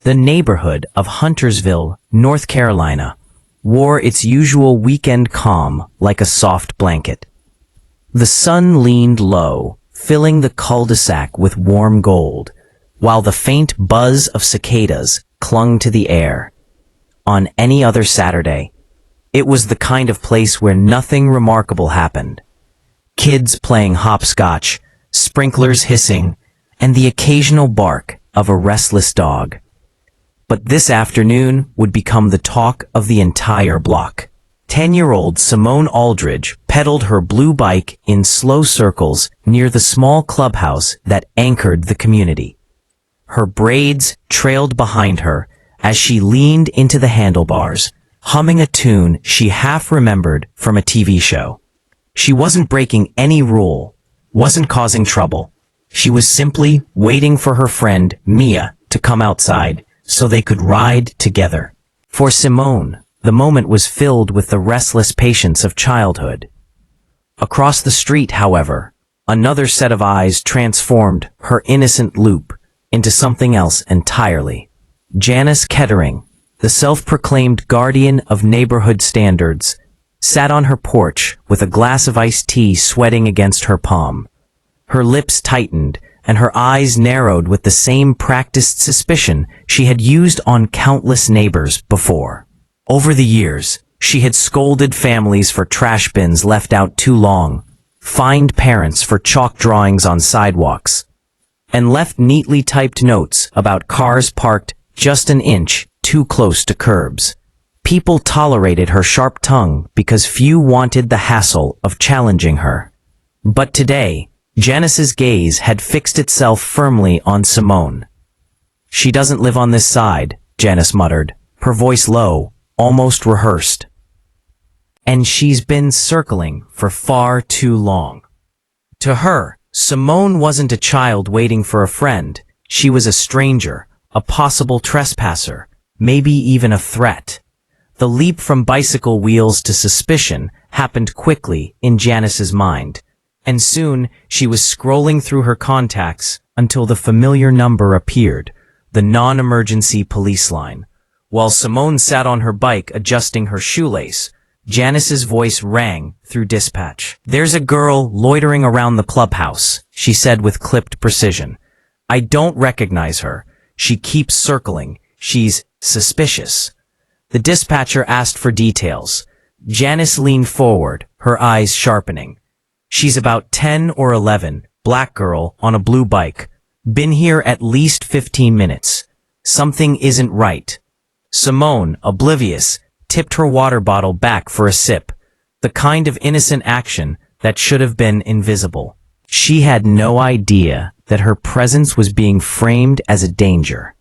The neighborhood of Huntersville, North Carolina, wore its usual weekend calm like a soft blanket. The sun leaned low, filling the cul-de-sac with warm gold, while the faint buzz of cicadas clung to the air. On any other Saturday, it was the kind of place where nothing remarkable happened. Kids playing hopscotch, sprinklers hissing, and the occasional bark of a restless dog. But this afternoon would become the talk of the entire block. 10-year-old Simone Aldridge pedaled her blue bike in slow circles near the small clubhouse that anchored the community. Her braids trailed behind her as she leaned into the handlebars, humming a tune she half remembered from a TV show. She wasn't breaking any rule, wasn't causing trouble. She was simply waiting for her friend, Mia, to come outside so they could ride together. For Simone, the moment was filled with the restless patience of childhood. Across the street, however, another set of eyes transformed her innocent loop into something else entirely. Janice Kettering, the self-proclaimed guardian of neighborhood standards, sat on her porch with a glass of iced tea sweating against her palm. Her lips tightened and her eyes narrowed with the same practiced suspicion she had used on countless neighbors before. Over the years, she had scolded families for trash bins left out too long, fined parents for chalk drawings on sidewalks, and left neatly typed notes about cars parked just an inch too close to curbs. People tolerated her sharp tongue because few wanted the hassle of challenging her. But today, Janice's gaze had fixed itself firmly on Simone. "She doesn't live on this side," Janice muttered, her voice low, almost rehearsed. "And she's been circling for far too long." To her, Simone wasn't a child waiting for a friend. She was a stranger, a possible trespasser, maybe even a threat. The leap from bicycle wheels to suspicion happened quickly in Janice's mind, and soon she was scrolling through her contacts until the familiar number appeared, the non-emergency police line. While Simone sat on her bike adjusting her shoelace, Janice's voice rang through dispatch. "There's a girl loitering around the clubhouse," she said with clipped precision. "I don't recognize her. She keeps circling. She's suspicious." The dispatcher asked for details. Janice leaned forward, her eyes sharpening. "She's about 10 or 11, black girl on a blue bike. Been here at least 15 minutes. Something isn't right." Simone, oblivious, tipped her water bottle back for a sip, the kind of innocent action that should have been invisible. She had no idea that her presence was being framed as a danger.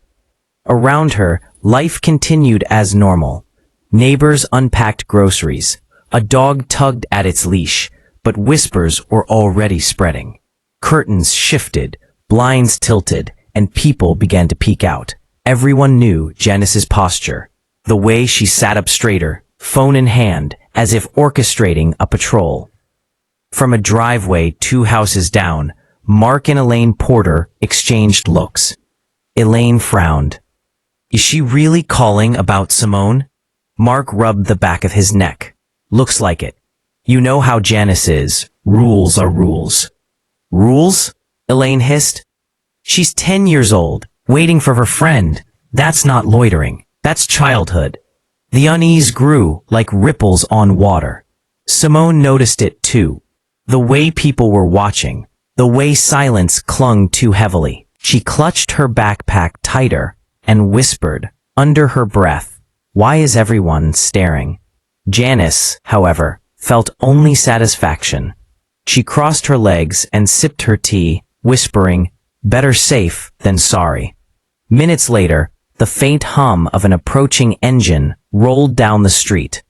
Around her, life continued as normal. Neighbors unpacked groceries. A dog tugged at its leash, but whispers were already spreading. Curtains shifted, blinds tilted, and people began to peek out. Everyone knew Janice's posture, the way she sat up straighter, phone in hand, as if orchestrating a patrol. From a driveway 2 houses down, Mark and Elaine Porter exchanged looks. Elaine frowned. "Is she really calling about Simone?" Mark rubbed the back of his neck. "Looks like it. You know how Janice is. Rules are rules." "Rules?" Elaine hissed. "She's 10 years old, waiting for her friend. That's not loitering. That's childhood." The unease grew like ripples on water. Simone noticed it too. The way people were watching, the way silence clung too heavily. She clutched her backpack tighter and whispered, under her breath, "Why is everyone staring?" Janice, however, felt only satisfaction. She crossed her legs and sipped her tea, whispering, "Better safe than sorry." Minutes later, the faint hum of an approaching engine rolled down the street.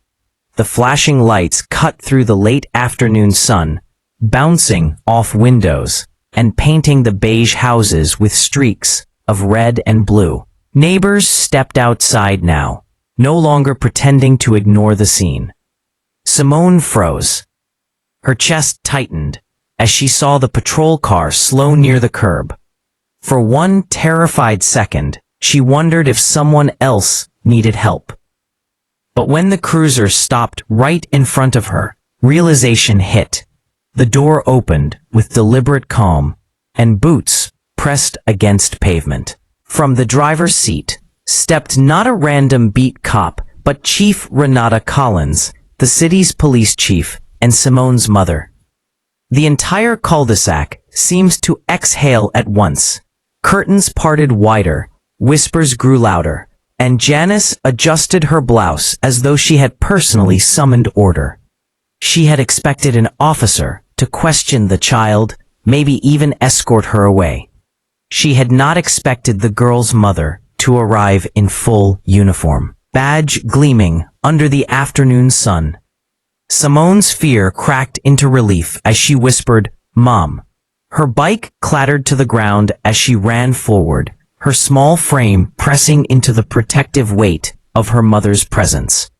The flashing lights cut through the late afternoon sun, bouncing off windows and painting the beige houses with streaks of red and blue. Neighbors stepped outside now, no longer pretending to ignore the scene. Simone froze. Her chest tightened as she saw the patrol car slow near the curb. For one terrified second, She wondered if someone else needed help. But when the cruiser stopped right in front of her, realization hit. The door opened with deliberate calm, and boots pressed against pavement. From the driver's seat stepped not a random beat cop, but Chief Renata Collins, the city's police chief and Simone's mother. The entire cul-de-sac seems to exhale at once. Curtains parted wider, whispers grew louder, and Janice adjusted her blouse as though she had personally summoned order. She had expected an officer to question the child, maybe even escort her away. She had not expected the girl's mother to arrive in full uniform, badge gleaming under the afternoon sun. Simone's fear cracked into relief as she whispered, "Mom." Her bike clattered to the ground as she ran forward, her small frame pressing into the protective weight of her mother's presence.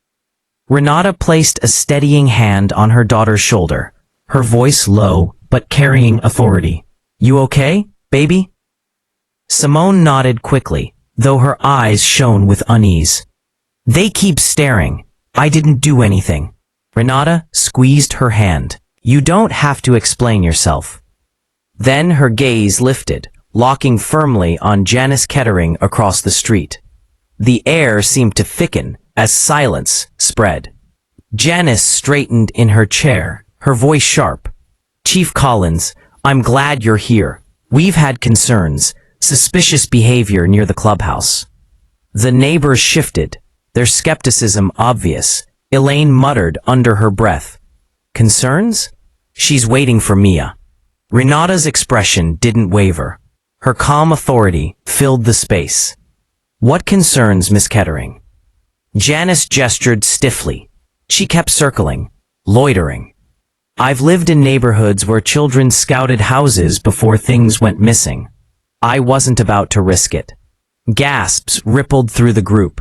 Renata placed a steadying hand on her daughter's shoulder, her voice low but carrying authority. "You okay, baby?" Simone nodded quickly, though her eyes shone with unease. "They keep staring. I didn't do anything." Renata squeezed her hand. "You don't have to explain yourself." Then her gaze lifted, locking firmly on Janice Kettering across the street. The air seemed to thicken as silence spread. Janice straightened in her chair, her voice sharp. "Chief Collins, I'm glad you're here. We've had concerns, suspicious behavior near the clubhouse." The neighbors shifted, their skepticism obvious. Elaine muttered under her breath. "Concerns? She's waiting for Mia." Renata's expression didn't waver. Her calm authority filled the space. "What concerns, Miss Kettering?" Janice gestured stiffly. She kept circling, loitering. "I've lived in neighborhoods where children scouted houses before things went missing. I wasn't about to risk it." Gasps rippled through the group.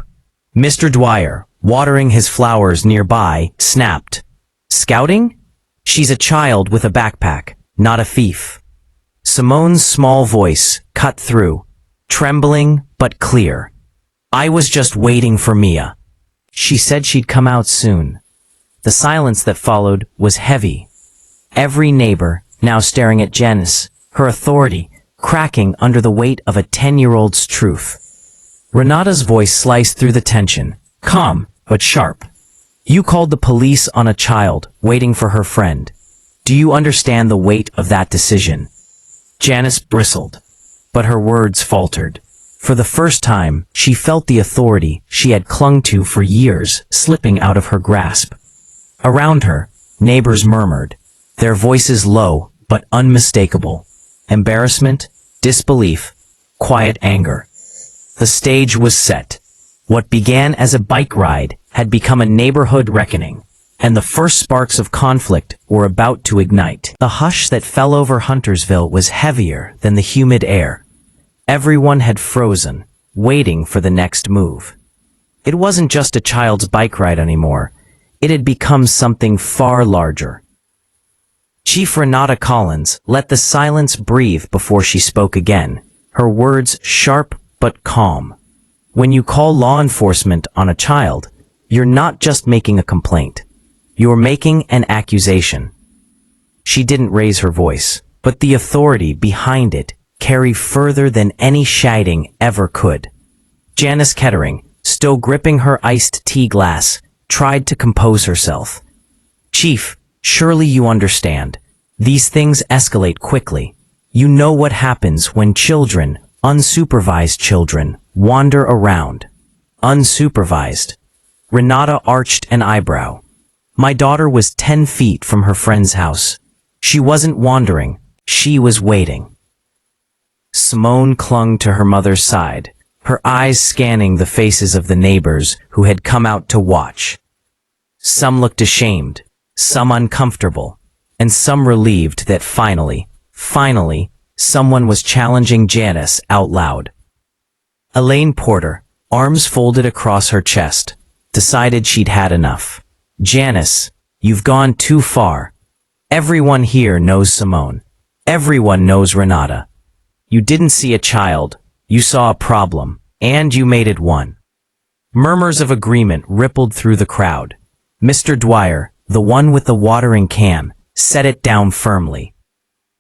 Mr. Dwyer, watering his flowers nearby, snapped. "Scouting? She's a child with a backpack, not a thief." Simone's small voice cut through, trembling but clear. "I was just waiting for Mia. She said she'd come out soon." The silence that followed was heavy. Every neighbor now staring at Janice, her authority cracking under the weight of a 10-year-old's truth. Renata's voice sliced through the tension, calm but sharp. "You called the police on a child waiting for her friend. Do you understand the weight of that decision?" Janice bristled, but her words faltered. For the first time, she felt the authority she had clung to for years slipping out of her grasp. Around her, neighbors murmured, their voices low but unmistakable. Embarrassment, disbelief, quiet anger. The stage was set. What began as a bike ride had become a neighborhood reckoning, and the first sparks of conflict were about to ignite. The hush that fell over Huntersville was heavier than the humid air. Everyone had frozen, waiting for the next move. It wasn't just a child's bike ride anymore. It had become something far larger. Chief Renata Collins let the silence breathe before she spoke again, her words sharp but calm. "When you call law enforcement on a child, you're not just making a complaint. You're making an accusation." She didn't raise her voice, but the authority behind it carried further than any shouting ever could. Janice Kettering, still gripping her iced tea glass, tried to compose herself. "Chief, surely you understand. These things escalate quickly. You know what happens when children, unsupervised children, wander around." "Unsupervised?" Renata arched an eyebrow. "My daughter was 10 feet from her friend's house. She wasn't wandering, she was waiting." Simone clung to her mother's side, her eyes scanning the faces of the neighbors who had come out to watch. Some looked ashamed, some uncomfortable, and some relieved that finally, someone was challenging Janice out loud. Elaine Porter, arms folded across her chest, decided she'd had enough. "Janice, you've gone too far. Everyone here knows Simone. Everyone knows Renata. You didn't see a child, you saw a problem, And you made it one. Murmurs of agreement rippled through the crowd. Mr. Dwyer, the one with the watering can, set it down firmly.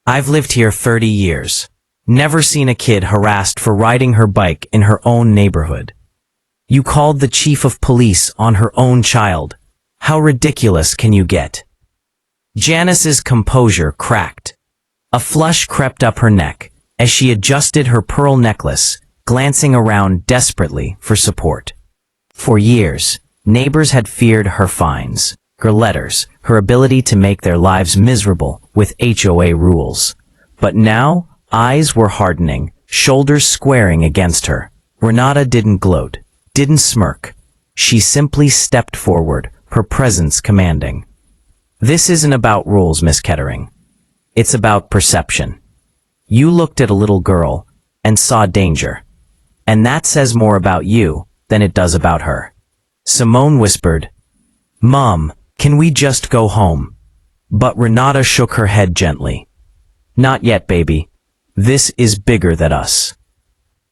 I've lived here 30 years. Never seen a kid harassed for riding her bike in her own neighborhood. You called the chief of police on her own child. How ridiculous can you get? Janice's composure cracked. A flush crept up her neck as she adjusted her pearl necklace, glancing around desperately for support. For years, neighbors had feared her fines, her letters, her ability to make their lives miserable with HOA rules. But now, eyes were hardening, shoulders squaring against her. Renata didn't gloat, didn't smirk. She simply stepped forward, her presence commanding. This isn't about rules, Miss Kettering. It's about perception. You looked at a little girl and saw danger. And that says more about you than it does about her. Simone whispered, Mom, can we just go home? But Renata shook her head gently. Not yet, baby. This is bigger than us.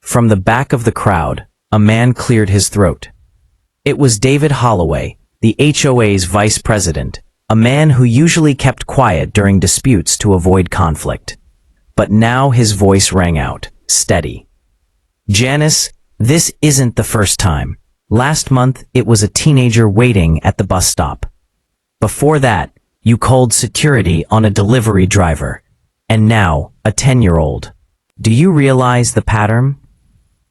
From the back of the crowd, a man cleared his throat. It was David Holloway, the HOA's vice president, a man who usually kept quiet during disputes to avoid conflict. But now his voice rang out, steady. Janice, this isn't the first time. Last month, it was a teenager waiting at the bus stop. Before that, you called security on a delivery driver. And now, a 10-year-old. Do you realize the pattern?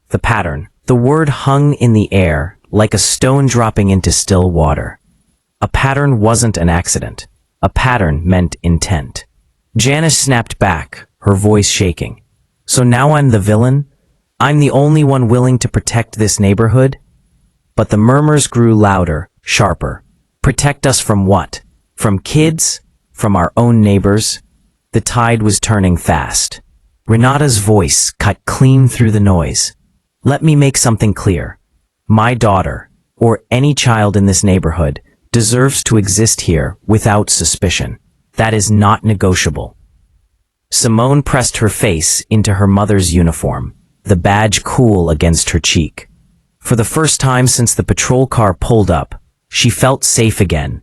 The pattern. The word hung in the air, like a stone dropping into still water. A pattern wasn't an accident. A pattern meant intent. Janice snapped back, her voice shaking. So now I'm the villain? I'm the only one willing to protect this neighborhood? But the murmurs grew louder, sharper. Protect us from what? From kids? From our own neighbors? The tide was turning fast. Renata's voice cut clean through the noise. Let me make something clear. My daughter, or any child in this neighborhood, deserves to exist here without suspicion. That is not negotiable. Simone pressed her face into her mother's uniform, the badge cool against her cheek. For the first time since the patrol car pulled up, she felt safe again.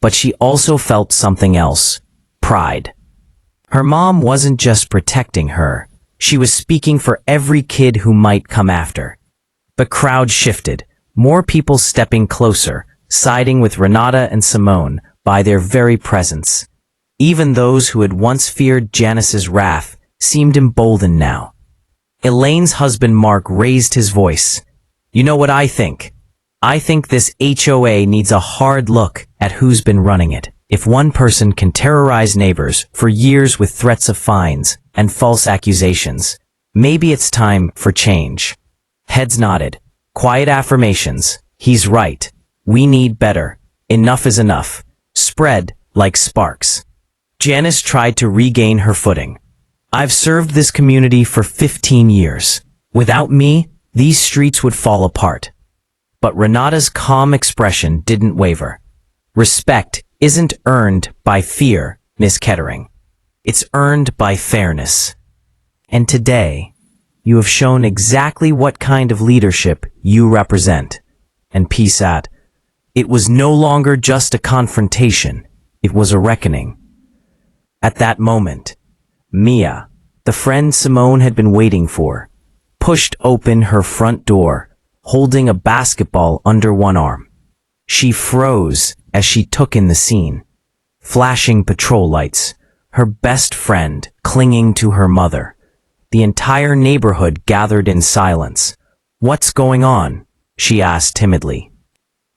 But she also felt something else, pride. Her mom wasn't just protecting her, she was speaking for every kid who might come after. The crowd shifted, more people stepping closer, siding with Renata and Simone by their very presence. Even those who had once feared Janice's wrath seemed emboldened now. Elaine's husband Mark raised his voice. You know what I think? I think this HOA needs a hard look at who's been running it. If one person can terrorize neighbors for years with threats of fines and false accusations, maybe it's time for change. Heads nodded. Quiet affirmations. He's right. We need better. Enough is enough. Spread like sparks. Janice tried to regain her footing. I've served this community for 15 years. Without me, these streets would fall apart. But Renata's calm expression didn't waver. Respect isn't earned by fear, Miss Kettering. It's earned by fairness. And today, you have shown exactly what kind of leadership you represent. And peace out. It was no longer just a confrontation. It was a reckoning. At that moment, Mia, the friend Simone had been waiting for, pushed open her front door, holding a basketball under one arm. She froze as she took in the scene. Flashing patrol lights, her best friend clinging to her mother. The entire neighborhood gathered in silence. What's going on? She asked timidly.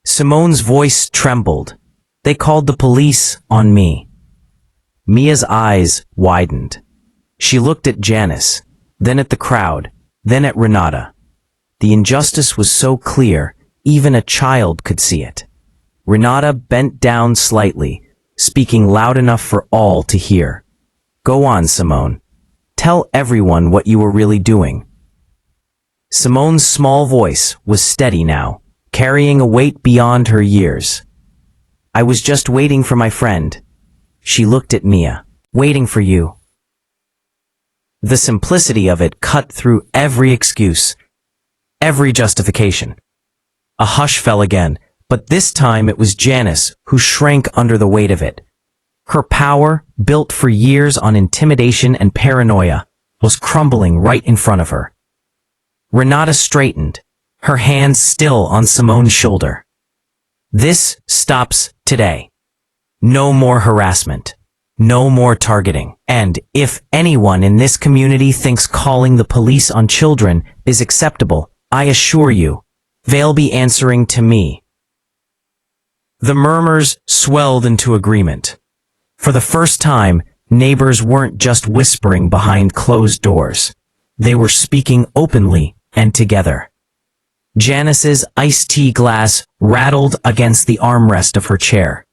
Simone's voice trembled. They called the police on me. Mia's eyes widened. She looked at Janice, then at the crowd, then at Renata. The injustice was so clear, even a child could see it. Renata bent down slightly, speaking loud enough for all to hear. Go on, Simone. Tell everyone what you were really doing. Simone's small voice was steady now, carrying a weight beyond her years. I was just waiting for my friend. She looked at Mia. Waiting for you. The simplicity of it cut through every excuse. every justification. A hush fell again, but this time it was Janice who shrank under the weight of it. Her power, built for years on intimidation and paranoia, was crumbling right in front of her. Renata straightened, her hands still on Simone's shoulder. This stops today. No more harassment. No more targeting. And if anyone in this community thinks calling the police on children is acceptable, I assure you, they'll be answering to me. The murmurs swelled into agreement. For the first time, neighbors weren't just whispering behind closed doors. They were speaking openly and together. Janice's iced tea glass rattled against the armrest of her chair.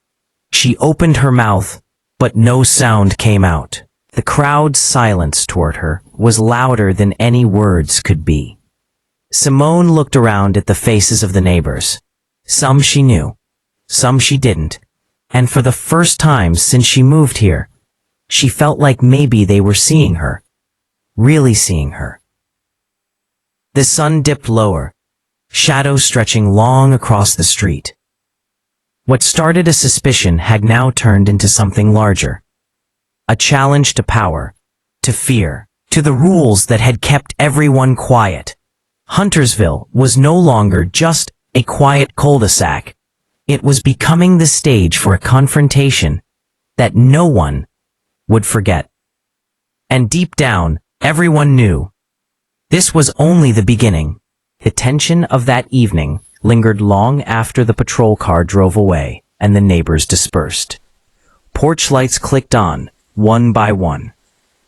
She opened her mouth, but no sound came out. The crowd's silence toward her was louder than any words could be. Simone looked around at the faces of the neighbors. Some she knew, some she didn't, and for the first time since she moved here, she felt like maybe they were seeing her, really seeing her. The sun dipped lower, shadows stretching long across the street. What started a suspicion had now turned into something larger. A challenge to power, to fear, to the rules that had kept everyone quiet. Huntersville was no longer just a quiet cul-de-sac. It was becoming the stage for a confrontation that no one would forget. And deep down, everyone knew this was only the beginning. The tension of that evening lingered long after the patrol car drove away and the neighbors dispersed. Porch lights clicked on, one by one.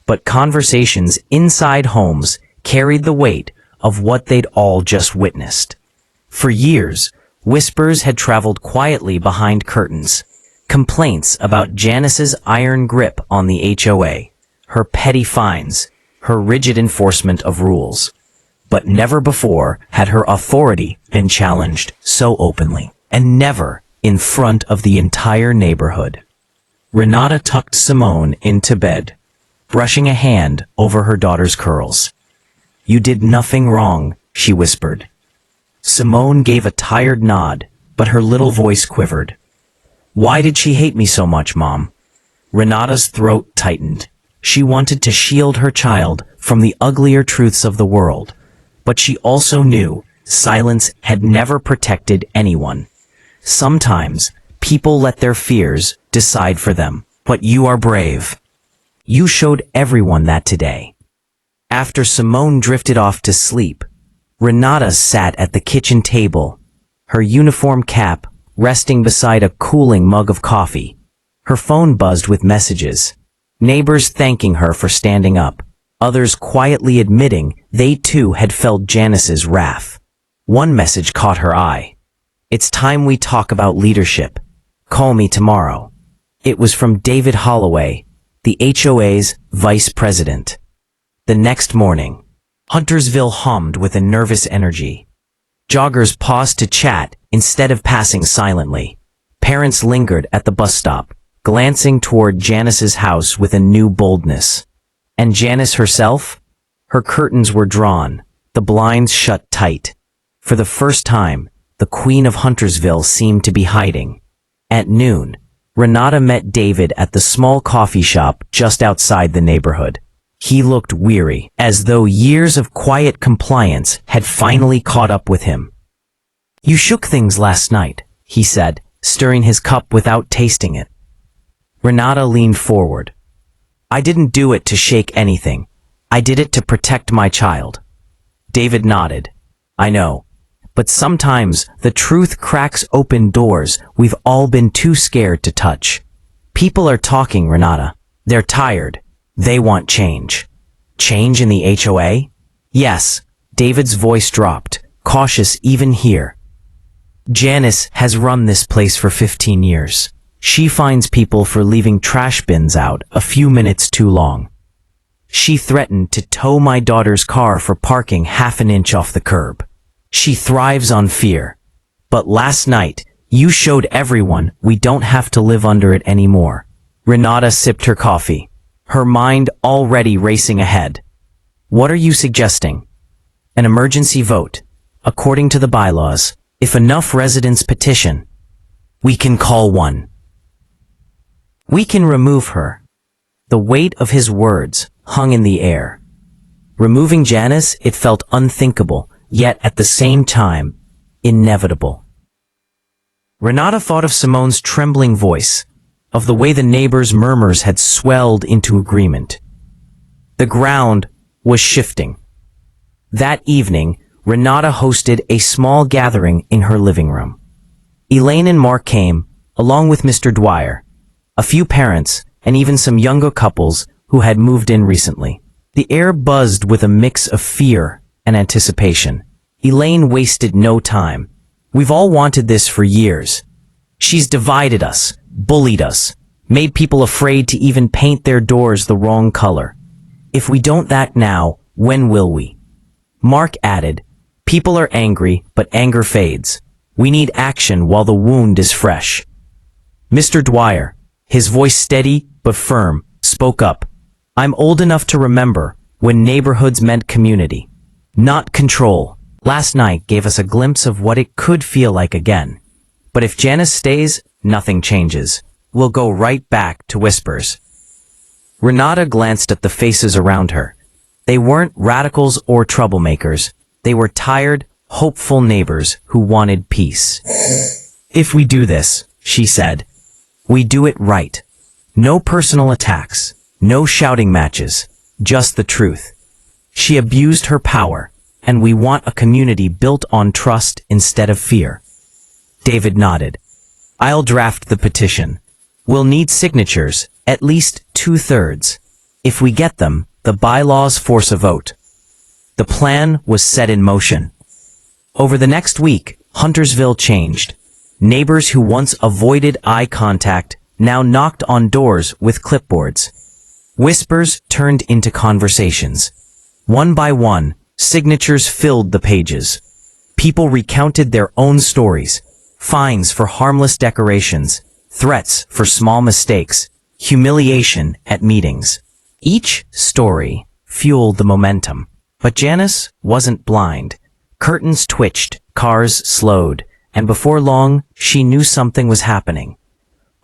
But conversations inside homes carried the weight of what they'd all just witnessed. For years, whispers had traveled quietly behind curtains. Complaints about Janice's iron grip on the HOA, her petty fines, her rigid enforcement of rules. But never before had her authority been challenged so openly, and never in front of the entire neighborhood. Renata tucked Simone into bed, brushing a hand over her daughter's curls. "You did nothing wrong," she whispered. Simone gave a tired nod, but her little voice quivered. "Why did she hate me so much, Mom?" Renata's throat tightened. She wanted to shield her child from the uglier truths of the world, but she also knew silence had never protected anyone. Sometimes, people let their fears decide for them. But you are brave. You showed everyone that today. After Simone drifted off to sleep, Renata sat at the kitchen table, her uniform cap resting beside a cooling mug of coffee. Her phone buzzed with messages, neighbors thanking her for standing up, others quietly admitting they too had felt Janice's wrath. One message caught her eye. "It's time we talk about leadership. Call me tomorrow." It was from David Holloway, the HOA's vice president. The next morning, Huntersville hummed with a nervous energy. Joggers paused to chat instead of passing silently. Parents lingered at the bus stop, glancing toward Janice's house with a new boldness. And Janice herself? Her curtains were drawn, the blinds shut tight. For the first time, the Queen of Huntersville seemed to be hiding. At noon, Renata met David at the small coffee shop just outside the neighborhood. He looked weary, as though years of quiet compliance had finally caught up with him. "You shook things last night," he said, stirring his cup without tasting it. Renata leaned forward. "I didn't do it to shake anything. I did it to protect my child." David nodded. "I know. But sometimes the truth cracks open doors we've all been too scared to touch. People are talking, Renata. They're tired. They want change." "Change in the HOA?" "Yes." David's voice dropped, cautious even here. "Janice has run this place for 15 years. She fines people for leaving trash bins out a few minutes too long. She threatened to tow my daughter's car for parking half an inch off the curb. She thrives on fear. But last night, you showed everyone we don't have to live under it anymore." Renata sipped her coffee, her mind already racing ahead. "What are you suggesting? An emergency vote? according to the bylaws, if enough residents petition, we can call one. We can remove her. The weight of his words hung in the air. Removing Janice, it felt unthinkable, yet at the same time, inevitable. Renata thought of Simone's trembling voice, of the way the neighbors' murmurs had swelled into agreement. The ground was shifting. That evening, Renata hosted a small gathering in her living room. Elaine and Mark came, along with Mr. Dwyer, a few parents, and even some younger couples who had moved in recently. The air buzzed with a mix of fear and anticipation. Elaine wasted no time. We've all wanted this for years. She's divided us, bullied us, made people afraid to even paint their doors the wrong color. If we don't act now, when will we? Mark added, people are angry, but anger fades. We need action while the wound is fresh. Mr. Dwyer, his voice steady but firm, spoke up. I'm old enough to remember when neighborhoods meant community, not control. Last night gave us a glimpse of what it could feel like again. But if Janice stays, nothing changes. We'll go right back to whispers. Renata glanced at the faces around her. They weren't radicals or troublemakers. They were tired, hopeful neighbors who wanted peace. If we do this, she said, we do it right. No personal attacks, no shouting matches, just the truth. She abused her power, and we want a community built on trust instead of fear. David nodded. I'll draft the petition. We'll need signatures, at least 2/3. If we get them, the bylaws force a vote. The plan was set in motion. Over the next week, Huntersville changed. Neighbors who once avoided eye contact now knocked on doors with clipboards. Whispers turned into conversations. One by one, signatures filled the pages. People recounted their own stories, fines for harmless decorations, threats for small mistakes, humiliation at meetings. Each story fueled the momentum. But Janice wasn't blind. Curtains twitched, cars slowed, and before long, she knew something was happening.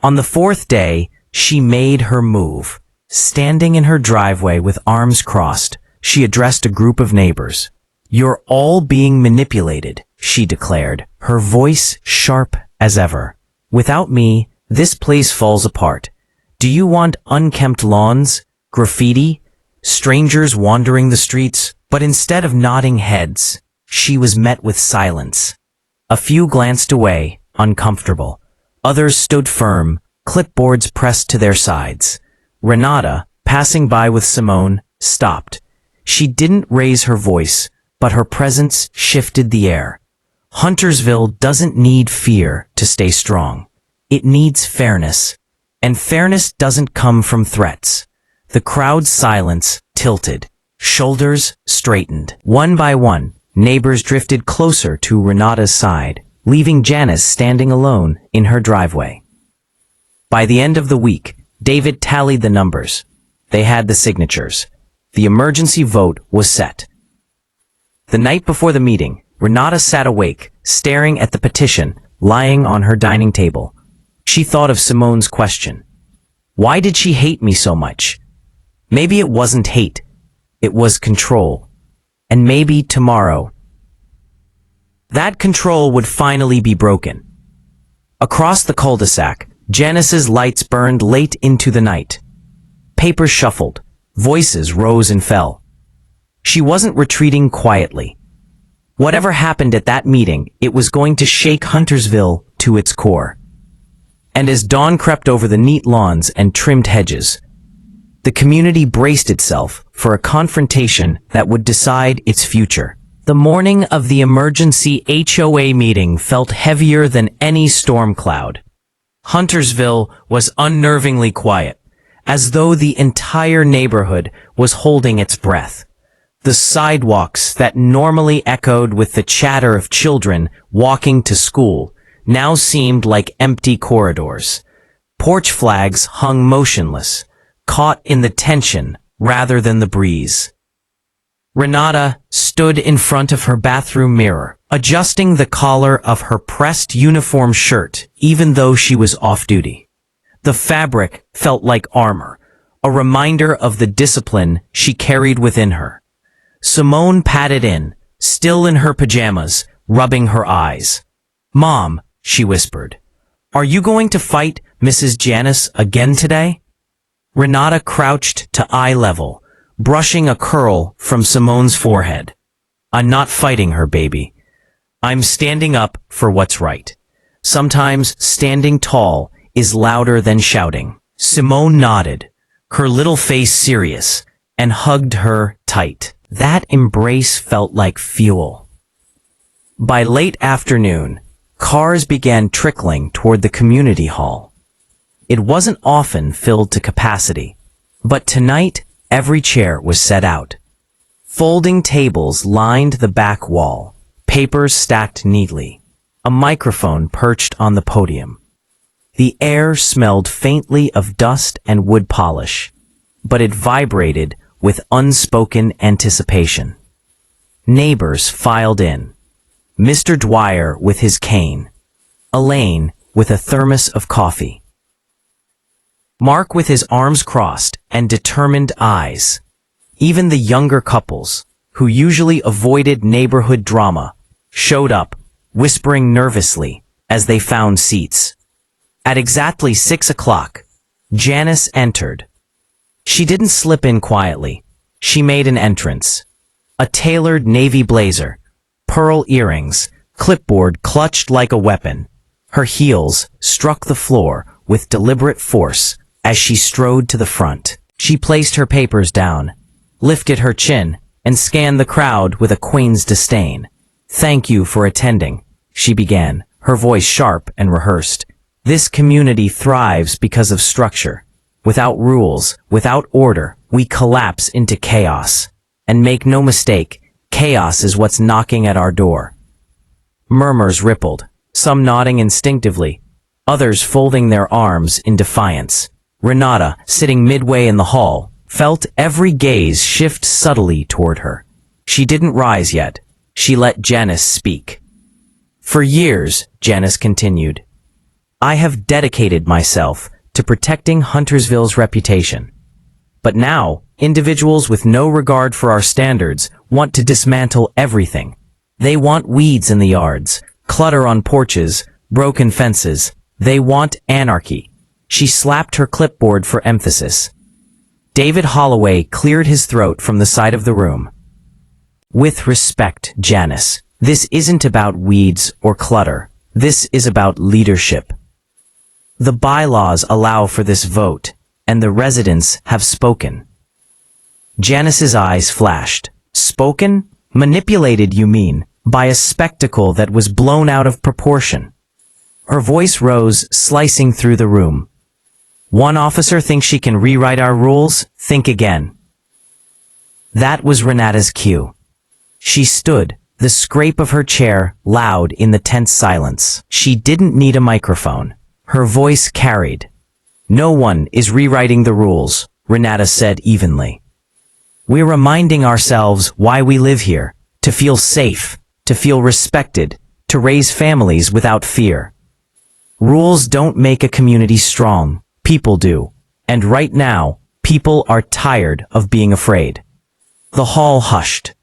On the 4th day, she made her move. Standing in her driveway with arms crossed, she addressed a group of neighbors. You're all being manipulated, she declared, her voice sharp as ever. Without me, this place falls apart. Do you want unkempt lawns, graffiti, strangers wandering the streets? But instead of nodding heads, she was met with silence. A few glanced away, uncomfortable. Others stood firm, clipboards pressed to their sides. Renata, passing by with Simone, stopped. She didn't raise her voice, but her presence shifted the air. Huntersville doesn't need fear to stay strong. It needs fairness. And fairness doesn't come from threats. The crowd's silence tilted. Shoulders straightened. One by one, neighbors drifted closer to Renata's side, leaving Janice standing alone in her driveway. By the end of the week, David tallied the numbers. They had the signatures. The emergency vote was set. The night before the meeting, Renata sat awake, staring at the petition lying on her dining table. She thought of Simone's question. Why did she hate me so much? Maybe it wasn't hate. It was control. And maybe tomorrow, that control would finally be broken. Across the cul-de-sac, Janice's lights burned late into the night. Papers shuffled. Voices rose and fell. She wasn't retreating quietly. Whatever happened at that meeting, it was going to shake Huntersville to its core. And as dawn crept over the neat lawns and trimmed hedges, the community braced itself for a confrontation that would decide its future. The morning of the emergency HOA meeting felt heavier than any storm cloud. Huntersville was unnervingly quiet, as though the entire neighborhood was holding its breath. The sidewalks that normally echoed with the chatter of children walking to school now seemed like empty corridors. Porch flags hung motionless, caught in the tension rather than the breeze. Renata stood in front of her bathroom mirror, adjusting the collar of her pressed uniform shirt even though she was off-duty. The fabric felt like armor, a reminder of the discipline she carried within her. Simone padded in, still in her pajamas, rubbing her eyes. "Mom," she whispered, "are you going to fight Mrs. Janice again today?" Renata crouched to eye level, brushing a curl from Simone's forehead. "I'm not fighting her, baby. I'm standing up for what's right. Sometimes standing tall is louder than shouting." Simone nodded, her little face serious, and hugged her tight. That embrace felt like fuel. By late afternoon, cars began trickling toward the community hall. It wasn't often filled to capacity, but tonight every chair was set out. Folding tables lined the back wall, papers stacked neatly, a microphone perched on the podium. The air smelled faintly of dust and wood polish, but it vibrated with unspoken anticipation. Neighbors filed in. Mr. Dwyer with his cane, Elaine with a thermos of coffee, Mark with his arms crossed and determined eyes. Even the younger couples, who usually avoided neighborhood drama, showed up, whispering nervously as they found seats. At exactly 6 o'clock, Janice entered. She didn't slip in quietly. She made an entrance. A tailored navy blazer, pearl earrings, clipboard clutched like a weapon. Her heels struck the floor with deliberate force as she strode to the front. She placed her papers down, lifted her chin, and scanned the crowd with a queen's disdain. "Thank you for attending," she began, her voice sharp and rehearsed. "This community thrives because of structure. Without rules, without order, we collapse into chaos. And make no mistake, chaos is what's knocking at our door." Murmurs rippled, some nodding instinctively, others folding their arms in defiance. Renata, sitting midway in the hall, felt every gaze shift subtly toward her. She didn't rise yet. She let Janice speak. "For years," Janice continued, "I have dedicated myself to protecting Huntersville's reputation. But now, individuals with no regard for our standards want to dismantle everything. They want weeds in the yards, clutter on porches, broken fences. They want anarchy." She slapped her clipboard for emphasis. David Holloway cleared his throat from the side of the room. "With respect, Janice, this isn't about weeds or clutter. This is about leadership. The bylaws allow for this vote, and the residents have spoken." Janice's eyes flashed. "Spoken? Manipulated, you mean, by a spectacle that was blown out of proportion." Her voice rose, slicing through the room. "One officer thinks she can rewrite our rules? Think again." That was Renata's cue. She stood, the scrape of her chair loud in the tense silence. She didn't need a microphone. Her voice carried. "No one is rewriting the rules," Renata said evenly. "We're reminding ourselves why we live here, to feel safe, to feel respected, to raise families without fear. Rules don't make a community strong, people do. And right now, people are tired of being afraid." The hall hushed.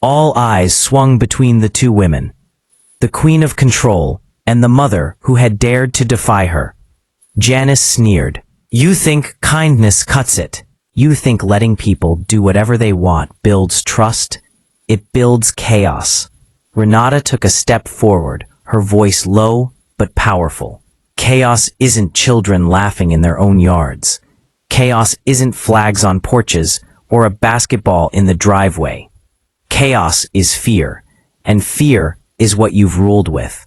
All eyes swung between the two women, the queen of control and the mother who had dared to defy her. Janice sneered. "You think kindness cuts it. You think letting people do whatever they want builds trust. It builds chaos." Renata took a step forward, her voice low but powerful. "Chaos isn't children laughing in their own yards. Chaos isn't flags on porches or a basketball in the driveway. Chaos is fear, and fear is what you've ruled with."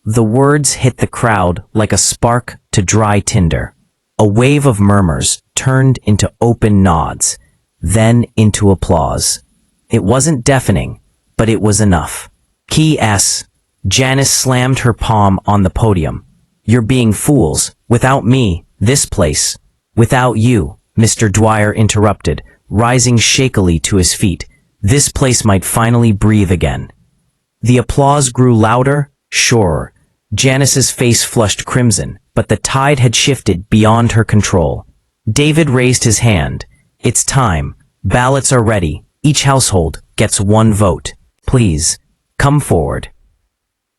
The words hit the crowd like a spark to dry tinder. A wave of murmurs turned into open nods, then into applause. It wasn't deafening, but it was enough. Key S. Janice slammed her palm on the podium. "You're being fools. Without me, this place. Without you," Mr. Dwyer interrupted, rising shakily to his feet. "This place might finally breathe again." The applause grew louder, surer. Janice's face flushed crimson, but the tide had shifted beyond her control. David raised his hand. It's time. Ballots are ready. Each household gets one vote. Please, come forward.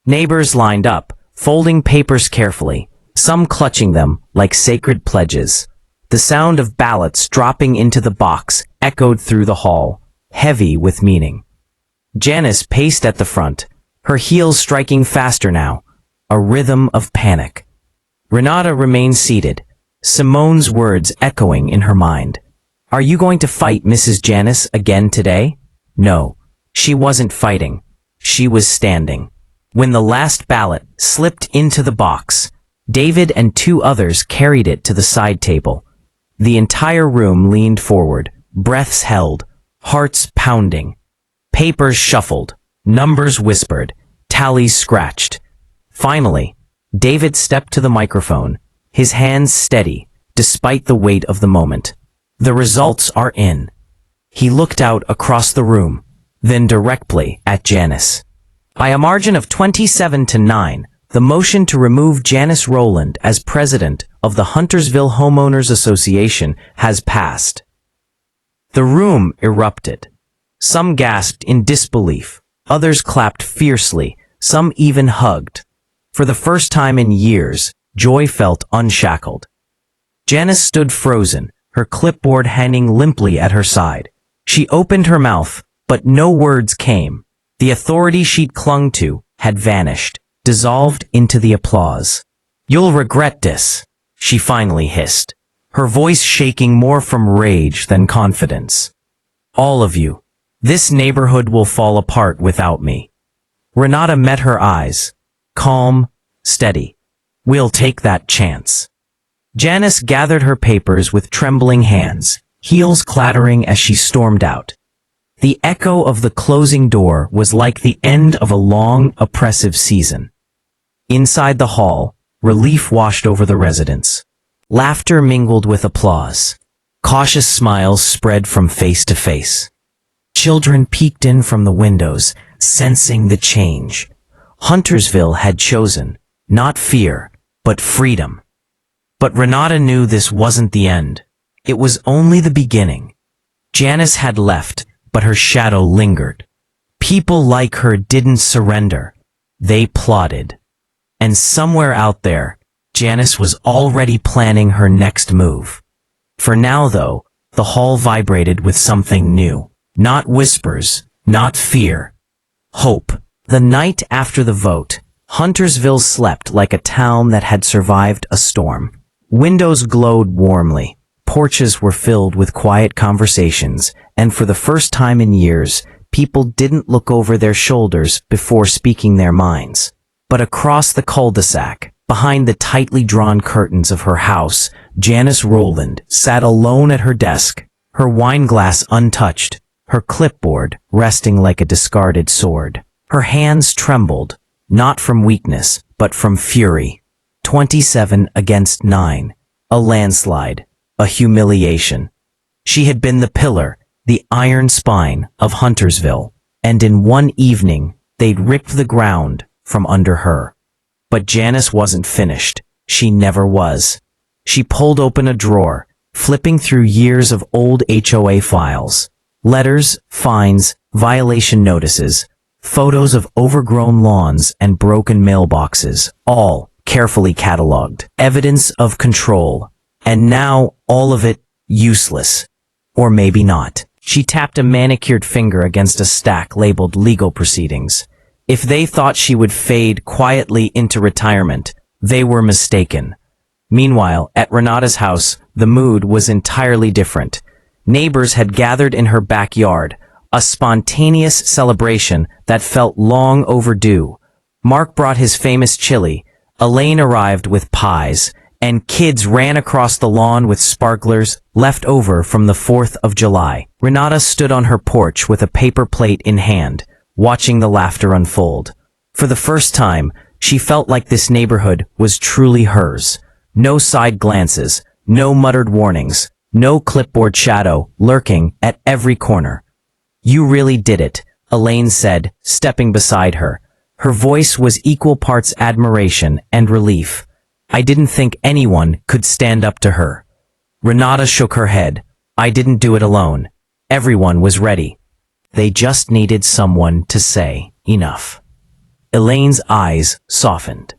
Neighbors lined up, folding papers carefully, some clutching them like sacred pledges. The sound of ballots dropping into the box echoed through the hall, heavy with meaning. Janice paced at the front, her heels striking faster now, a rhythm of panic. Renata remained seated, Simone's words echoing in her mind. Are you going to fight Mrs. Janice again today? No, she wasn't fighting. She was standing. When the last ballot slipped into the box, David and two others carried it to the side table. The entire room leaned forward, breaths held, hearts pounding. Papers shuffled, numbers whispered, tallies scratched. Finally, David stepped to the microphone, his hands steady, despite the weight of the moment. The results are in. He looked out across the room, then directly at Janice. By a margin of 27-9, the motion to remove Janice Rowland as president of the Huntersville Homeowners Association has passed. The room erupted. Some gasped in disbelief, others clapped fiercely, some even hugged. For the first time in years, joy felt unshackled. Janice stood frozen, her clipboard hanging limply at her side. She opened her mouth, but no words came. The authority she'd clung to had vanished, dissolved into the applause. You'll regret this, she finally hissed, her voice shaking more from rage than confidence. All of you. This neighborhood will fall apart without me. Renata met her eyes. Calm, steady. We'll take that chance. Janice gathered her papers with trembling hands, heels clattering as she stormed out. The echo of the closing door was like the end of a long, oppressive season. Inside the hall, relief washed over the residents. Laughter mingled with applause. Cautious smiles spread from face to face. Children peeked in from the windows, sensing the change. Huntersville had chosen, not fear, but freedom. But Renata knew this wasn't the end. It was only the beginning. Janice had left, but her shadow lingered. People like her didn't surrender. They plotted. And somewhere out there, Janice was already planning her next move. For now, though, the hall vibrated with something new. Not whispers, not fear. Hope. The night after the vote, Huntersville slept like a town that had survived a storm. Windows glowed warmly. Porches were filled with quiet conversations, and for the first time in years, people didn't look over their shoulders before speaking their minds. But across the cul-de-sac, behind the tightly drawn curtains of her house, Janice Rowland sat alone at her desk, her wine glass untouched, her clipboard resting like a discarded sword. Her hands trembled, not from weakness, but from fury. 27-9, a landslide, a humiliation. She had been the pillar, the iron spine of Huntersville, and in one evening, they'd ripped the ground from under her. But Janice wasn't finished. She never was. She pulled open a drawer, flipping through years of old HOA files. Letters, fines, violation notices, photos of overgrown lawns and broken mailboxes, all carefully cataloged. Evidence of control. And now, all of it, useless. Or maybe not. She tapped a manicured finger against a stack labeled legal proceedings. If they thought she would fade quietly into retirement, they were mistaken. Meanwhile, at Renata's house, the mood was entirely different. Neighbors had gathered in her backyard, a spontaneous celebration that felt long overdue. Mark brought his famous chili, Elaine arrived with pies, and kids ran across the lawn with sparklers left over from the 4th of July. Renata stood on her porch with a paper plate in hand, watching the laughter unfold. For the first time, she felt like this neighborhood was truly hers. No side glances, no muttered warnings, no clipboard shadow lurking at every corner. You really did it, Elaine said, stepping beside her. Her voice was equal parts admiration and relief. I didn't think anyone could stand up to her. Renata shook her head. I didn't do it alone. Everyone was ready. They just needed someone to say, enough. Elaine's eyes softened.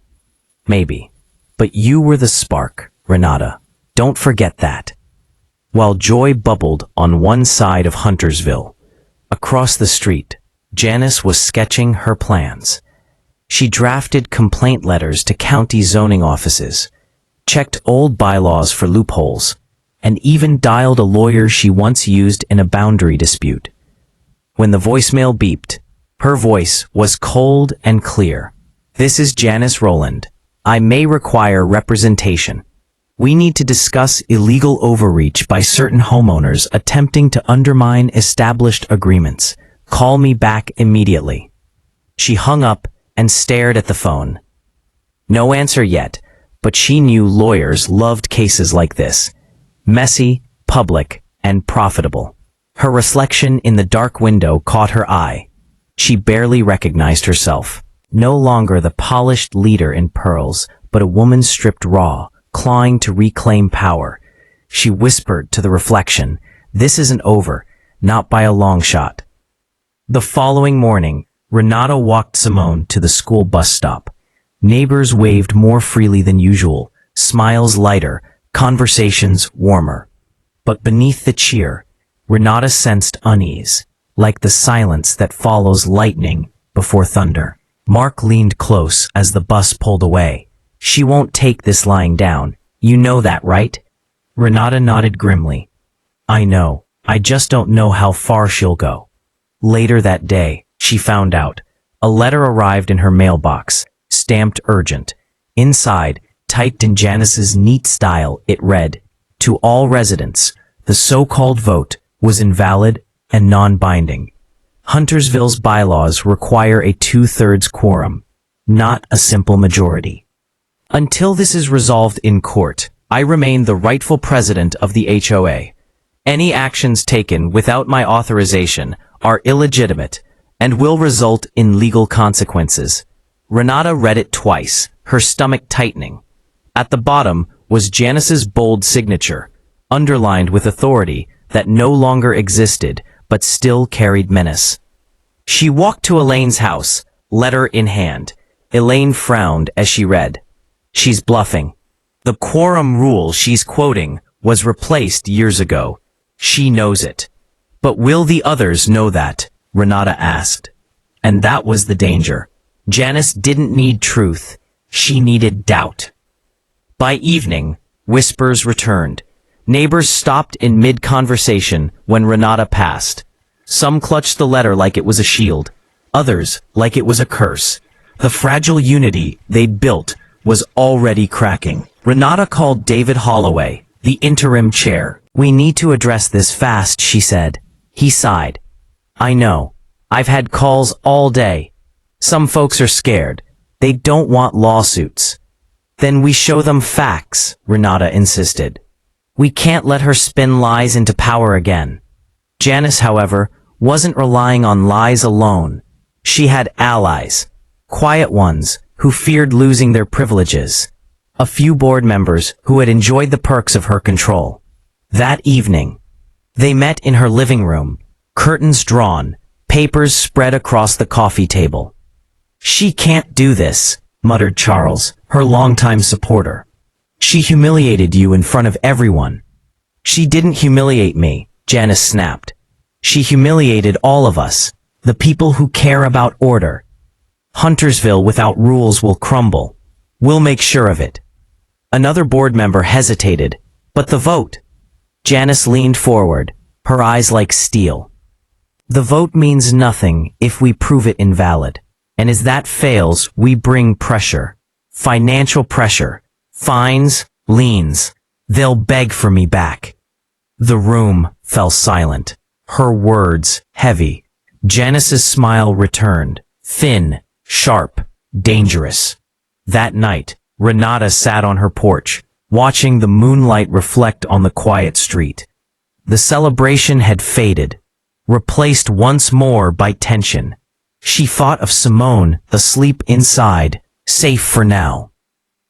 Maybe. But you were the spark, Renata. Don't forget that. While joy bubbled on one side of Huntersville, across the street, Janice was sketching her plans. She drafted complaint letters to county zoning offices, checked old bylaws for loopholes, and even dialed a lawyer she once used in a boundary dispute. When the voicemail beeped, her voice was cold and clear. This is Janice Rowland. I may require representation. We need to discuss illegal overreach by certain homeowners attempting to undermine established agreements. Call me back immediately. She hung up and stared at the phone. No answer yet, but she knew lawyers loved cases like this. Messy, public, and profitable. Her reflection in the dark window caught her eye. She barely recognized herself. No longer the polished leader in pearls, but a woman stripped raw, clawing to reclaim power. She whispered to the reflection, "This isn't over, not by a long shot." The following morning, Renata walked Simone to the school bus stop. Neighbors waved more freely than usual, smiles lighter, conversations warmer. But beneath the cheer, Renata sensed unease, like the silence that follows lightning before thunder. Mark leaned close as the bus pulled away. She won't take this lying down. You know that, right? Renata nodded grimly. I know. I just don't know how far she'll go. Later that day, she found out. A letter arrived in her mailbox, stamped urgent. Inside, typed in Janice's neat style, it read, "To all residents, the so-called vote was invalid and non-binding. Huntersville's bylaws require a 2/3 quorum, not a simple majority. Until this is resolved in court, I remain the rightful president of the HOA. Any actions taken without my authorization are illegitimate and will result in legal consequences." Renata read it twice, her stomach tightening. At the bottom was Janice's bold signature, underlined with authority that no longer existed but still carried menace. She walked to Elaine's house, letter in hand. Elaine frowned as she read. She's bluffing. The quorum rule she's quoting was replaced years ago. She knows it. But will the others know that? Renata asked. And that was the danger. Janice didn't need truth. She needed doubt. By evening, whispers returned. Neighbors stopped in mid-conversation when Renata passed. Some clutched the letter like it was a shield. Others like it was a curse. The fragile unity they'd built was already cracking. Renata called David Holloway, the interim chair. We need to address this fast, she said. He sighed. I know. I've had calls all day. Some folks are scared. They don't want lawsuits. Then we show them facts, Renata insisted. We can't let her spin lies into power again. Janice, however, wasn't relying on lies alone. She had allies, quiet ones who feared losing their privileges. A few board members who had enjoyed the perks of her control. That evening, they met in her living room, curtains drawn, papers spread across the coffee table. She can't do this, muttered Charles, her longtime supporter. She humiliated you in front of everyone. She didn't humiliate me, Janice snapped. She humiliated all of us, the people who care about order. Huntersville without rules will crumble. We'll make sure of it. Another board member hesitated. But the vote? Janice leaned forward, her eyes like steel. The vote means nothing if we prove it invalid. And as that fails, we bring pressure. Financial pressure. Fines, liens. They'll beg for me back. The room fell silent. Her words heavy. Janice's smile returned. Thin, sharp, dangerous. That night, Renata sat on her porch, watching the moonlight reflect on the quiet street. The celebration had faded. replaced once more by tension. She thought of Simone, asleep inside, safe for now,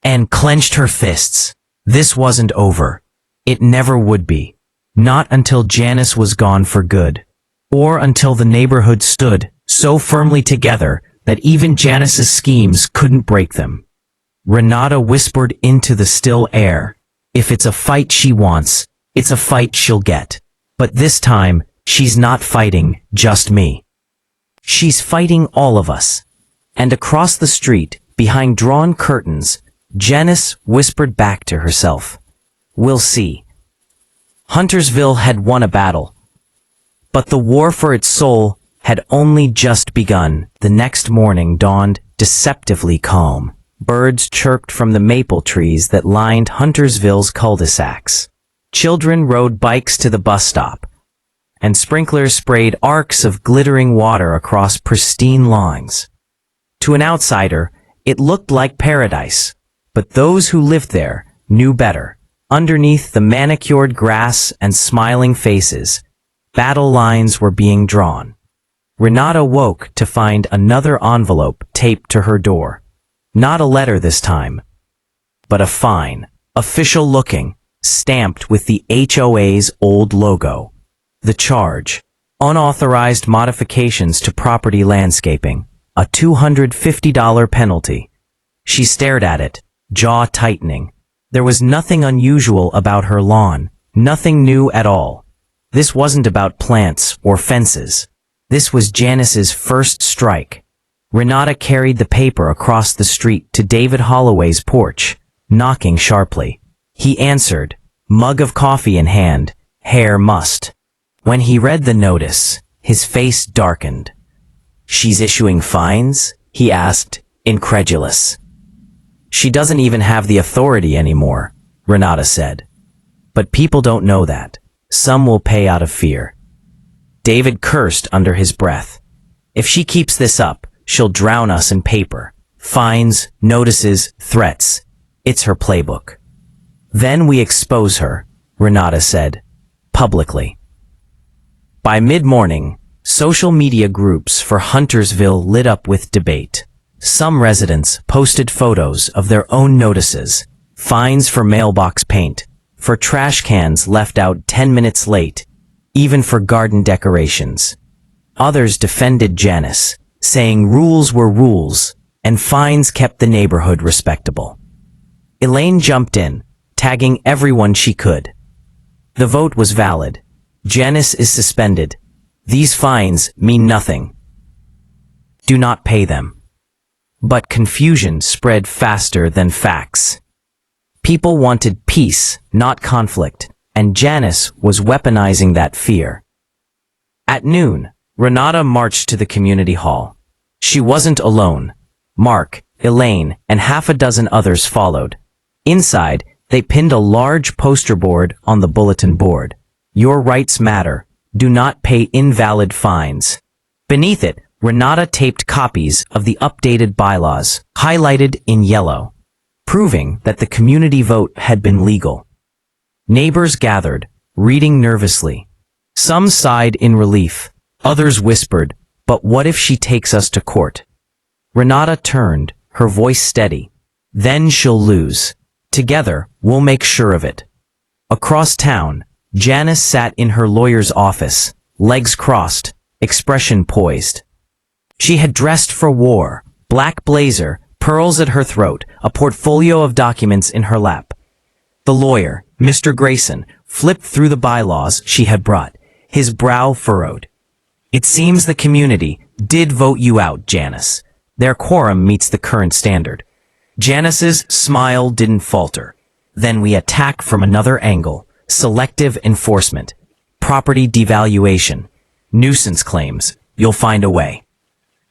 and clenched her fists. This wasn't over. It never would be. Not until Janice was gone for good. Or until the neighborhood stood so firmly together that even Janice's schemes couldn't break them. Renata whispered into the still air, "If it's a fight she wants, it's a fight she'll get. But this time, she's not fighting just me. She's fighting all of us." And across the street, behind drawn curtains, Janice whispered back to herself, "We'll see." Huntersville had won a battle, but the war for its soul had only just begun. The next morning dawned deceptively calm. Birds chirped from the maple trees that lined Huntersville's cul-de-sacs. Children rode bikes to the bus stop, and sprinklers sprayed arcs of glittering water across pristine lawns. To an outsider, it looked like paradise, but those who lived there knew better. Underneath the manicured grass and smiling faces, battle lines were being drawn. Renata woke to find another envelope taped to her door. Not a letter this time, but a fine, official-looking, stamped with the HOA's old logo. The charge: unauthorized modifications to property landscaping, a $250 penalty. She stared at it, jaw tightening. There was nothing unusual about her lawn, nothing new at all. This wasn't about plants or fences. This was Janice's first strike. Renata carried the paper across the street to David Holloway's porch, knocking sharply. He answered, mug of coffee in hand, hair mussed. When he read the notice, his face darkened. "She's issuing fines?" he asked, incredulous. "She doesn't even have the authority anymore," Renata said. "But people don't know that. Some will pay out of fear." David cursed under his breath. "If she keeps this up, she'll drown us in paper. Fines, notices, threats. It's her playbook." "Then we expose her," Renata said, publicly. By mid-morning, social media groups for Huntersville lit up with debate. Some residents posted photos of their own notices, fines for mailbox paint, for trash cans left out 10 minutes late, even for garden decorations. Others defended Janice, saying rules were rules, and fines kept the neighborhood respectable. Elaine jumped in, tagging everyone she could. The vote was valid. Janice is suspended. These fines mean nothing. Do not pay them. But confusion spread faster than facts. People wanted peace, not conflict, and Janice was weaponizing that fear. At noon, Renata marched to the community hall. She wasn't alone. Mark, Elaine, and half a dozen others followed. Inside, they pinned a large poster board on the bulletin board. "Your rights matter. Do not pay invalid fines." Beneath it, Renata taped copies of the updated bylaws, highlighted in yellow, proving that the community vote had been legal. Neighbors gathered, reading nervously. Some sighed in relief. Others whispered, "But what if she takes us to court?" Renata turned, her voice steady. "Then she'll lose. Together, we'll make sure of it." Across town, Janice sat in her lawyer's office, legs crossed, expression poised. She had dressed for war, black blazer, pearls at her throat, a portfolio of documents in her lap. The lawyer, Mr. Grayson, flipped through the bylaws she had brought, his brow furrowed. "It seems the community did vote you out, Janice. Their quorum meets the current standard." Janice's smile didn't falter. "Then we attack from another angle. Selective enforcement. Property devaluation. Nuisance claims. You'll find a way."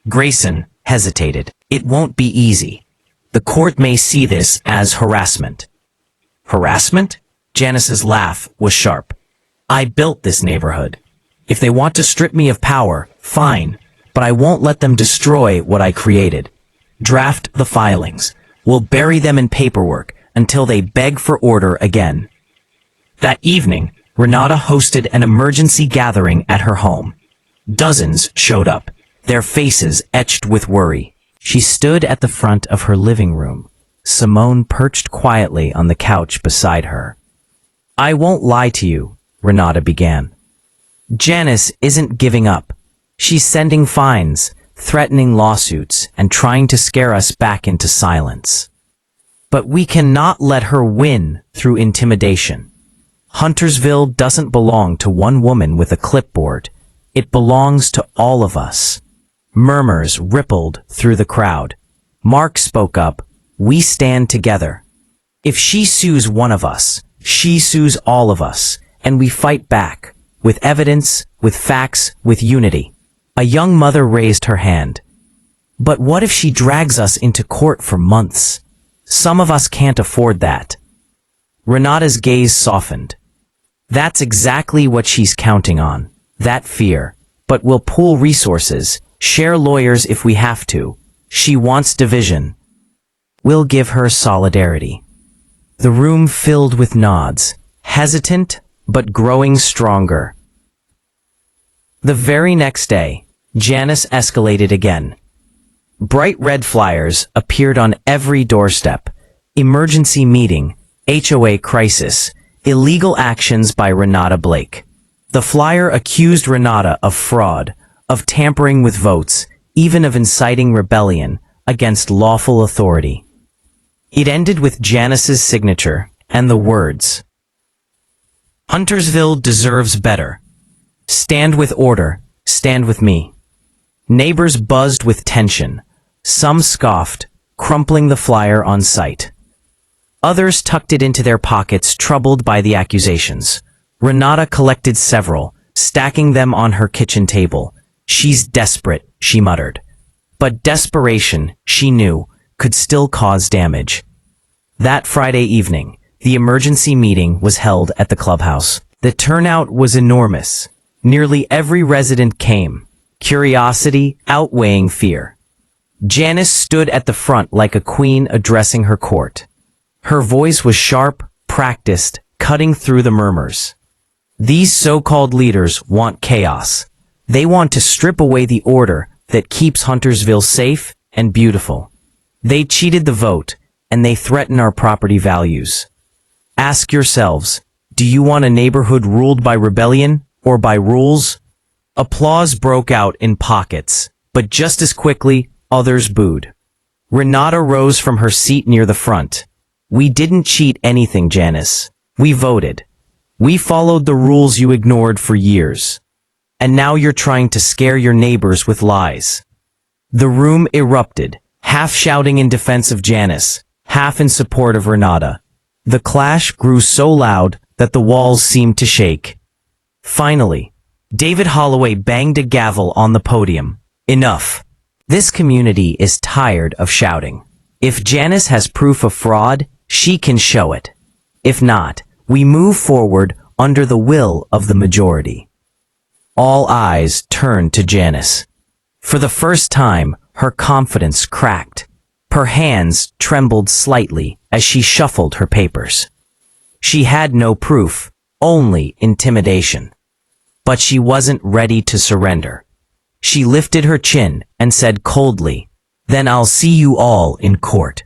Grayson hesitated. "It won't be easy. The court may see this as harassment." "Harassment?" Janice's laugh was sharp. "I built this neighborhood. If they want to strip me of power, fine, but I won't let them destroy what I created. Draft the filings. We'll bury them in paperwork until they beg for order again." That evening, Renata hosted an emergency gathering at her home. Dozens showed up, their faces etched with worry. She stood at the front of her living room, Simone perched quietly on the couch beside her. "I won't lie to you," Renata began. "Janice isn't giving up. She's sending fines, threatening lawsuits, and trying to scare us back into silence. But we cannot let her win through intimidation. Huntersville doesn't belong to one woman with a clipboard. It belongs to all of us." Murmurs rippled through the crowd. Mark spoke up, "We stand together. If she sues one of us, she sues all of us, and we fight back, with evidence, with facts, with unity." A young mother raised her hand. "But what if she drags us into court for months? Some of us can't afford that." Renata's gaze softened. "That's exactly what she's counting on, that fear. But we'll pool resources, share lawyers if we have to. She wants division. We'll give her solidarity." The room filled with nods, hesitant but growing stronger. The very next day, Janice escalated again. Bright red flyers appeared on every doorstep. Emergency meeting, HOA crisis, illegal actions by Renata Blake. The flyer accused Renata of fraud, of tampering with votes, even of inciting rebellion against lawful authority. It ended with Janice's signature and the words, "Huntersville deserves better. Stand with order, stand with me." Neighbors buzzed with tension. Some scoffed, crumpling the flyer on sight. Others tucked it into their pockets, troubled by the accusations. Renata collected several, stacking them on her kitchen table. "She's desperate," she muttered. But desperation, she knew, could still cause damage. That Friday evening, the emergency meeting was held at the clubhouse. The turnout was enormous. Nearly every resident came, curiosity outweighing fear. Janice stood at the front like a queen addressing her court. Her voice was sharp, practiced, cutting through the murmurs. These so-called leaders want chaos. They want to strip away the order that keeps Huntersville safe and beautiful. They cheated the vote, and they threaten our property values. Ask yourselves, do you want a neighborhood ruled by rebellion or by rules? Applause broke out in pockets, but just as quickly, others booed. Renata rose from her seat near the front. "We didn't cheat anything, Janice. We voted. We followed the rules you ignored for years. And now you're trying to scare your neighbors with lies." The room erupted, half shouting in defense of Janice, half in support of Renata. The clash grew so loud that the walls seemed to shake. Finally, David Holloway banged a gavel on the podium. "Enough. This community is tired of shouting. If Janice has proof of fraud, she can show it. If not, we move forward under the will of the majority." All eyes turned to Janice. For the first time, her confidence cracked. Her hands trembled slightly as she shuffled her papers. She had no proof, only intimidation. But she wasn't ready to surrender. She lifted her chin and said coldly, "Then I'll see you all in court."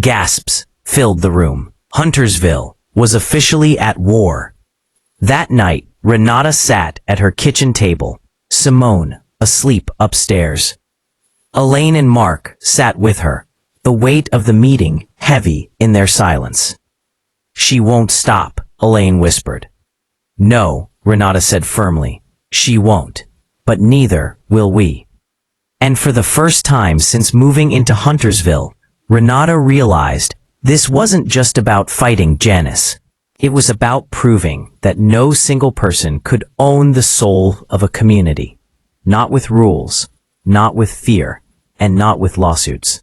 Gasps filled the room. Huntersville was officially at war. That night, Renata sat at her kitchen table, Simone asleep upstairs. Elaine and Mark sat with her, the weight of the meeting heavy in their silence. "She won't stop," Elaine whispered. "No," Renata said firmly, "she won't. But neither will we." And for the first time since moving into Huntersville, Renata realized this wasn't just about fighting Janice. It was about proving that no single person could own the soul of a community. Not with rules, not with fear, and not with lawsuits.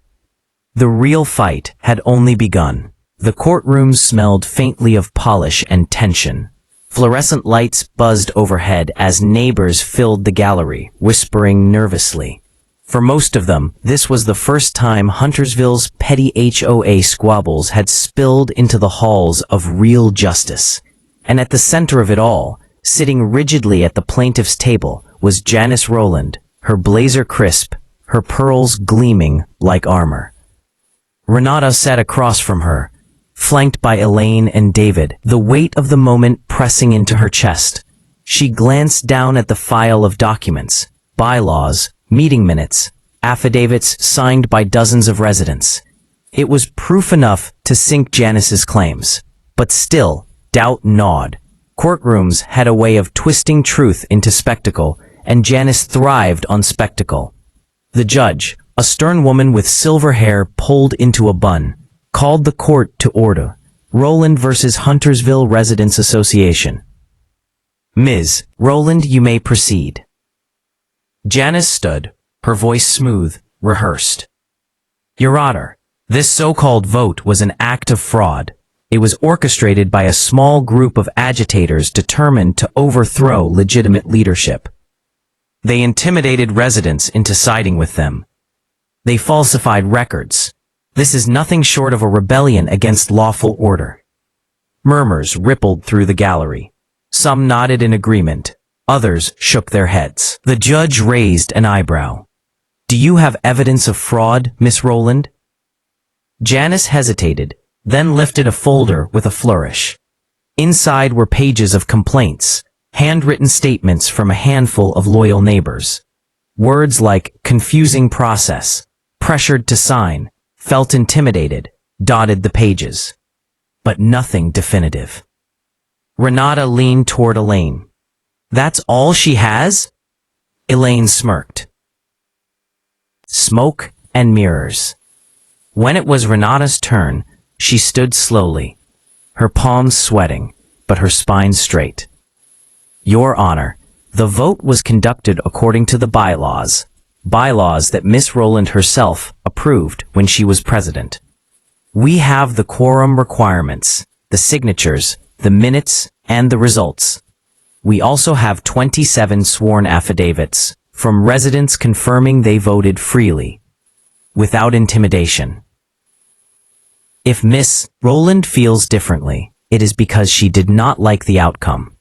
The real fight had only begun. The courtrooms smelled faintly of polish and tension. Fluorescent lights buzzed overhead as neighbors filled the gallery, whispering nervously. For most of them, this was the first time Huntersville's petty HOA squabbles had spilled into the halls of real justice. And at the center of it all, sitting rigidly at the plaintiff's table, was Janice Rowland, her blazer crisp, her pearls gleaming like armor. Renata sat across from her, flanked by Elaine and David, the weight of the moment pressing into her chest. She glanced down at the file of documents, bylaws, meeting minutes, affidavits signed by dozens of residents. It was proof enough to sink Janice's claims. But still, doubt gnawed. Courtrooms had a way of twisting truth into spectacle, and Janice thrived on spectacle. The judge, a stern woman with silver hair pulled into a bun, called the court to order. Rowland versus Huntersville Residents Association. Ms. Rowland, you may proceed. Janice stood, her voice smooth, rehearsed. Your Honor, this so-called vote was an act of fraud. It was orchestrated by a small group of agitators determined to overthrow legitimate leadership. They intimidated residents into siding with them. They falsified records. This is nothing short of a rebellion against lawful order. Murmurs rippled through the gallery. Some nodded in agreement. Others shook their heads. The judge raised an eyebrow. Do you have evidence of fraud, Miss Rowland? Janice hesitated, then lifted a folder with a flourish. Inside were pages of complaints, handwritten statements from a handful of loyal neighbors. Words like confusing process, pressured to sign, felt intimidated, dotted the pages. But nothing definitive. Renata leaned toward Elaine. That's all she has? Elaine smirked. Smoke and mirrors. When it was Renata's turn, she stood slowly, her palms sweating, but her spine straight. Your Honor, the vote was conducted according to the bylaws that Miss Rowland herself approved when she was president. We have the quorum requirements, the signatures, the minutes, and the results. We also have 27 sworn affidavits from residents confirming they voted freely, without intimidation. If Miss Rowland feels differently, it is because she did not like the outcome.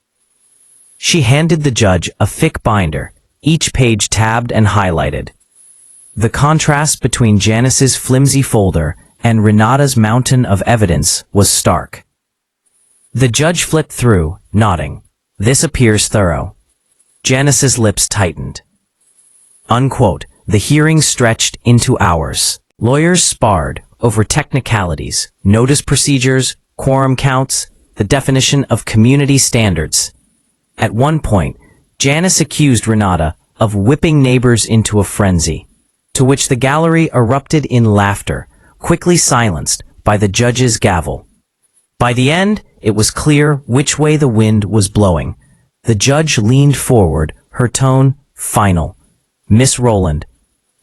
She handed the judge a thick binder, each page tabbed and highlighted. The contrast between Janice's flimsy folder and Renata's mountain of evidence was stark. The judge flipped through, nodding. This appears thorough. Janice's lips tightened. Unquote. The hearing stretched into hours. Lawyers sparred over technicalities, notice procedures, quorum counts, the definition of community standards. At one point, Janice accused Renata of whipping neighbors into a frenzy, to which the gallery erupted in laughter, quickly silenced by the judge's gavel. By the end, it was clear which way the wind was blowing. The judge leaned forward, her tone final. Miss Rowland,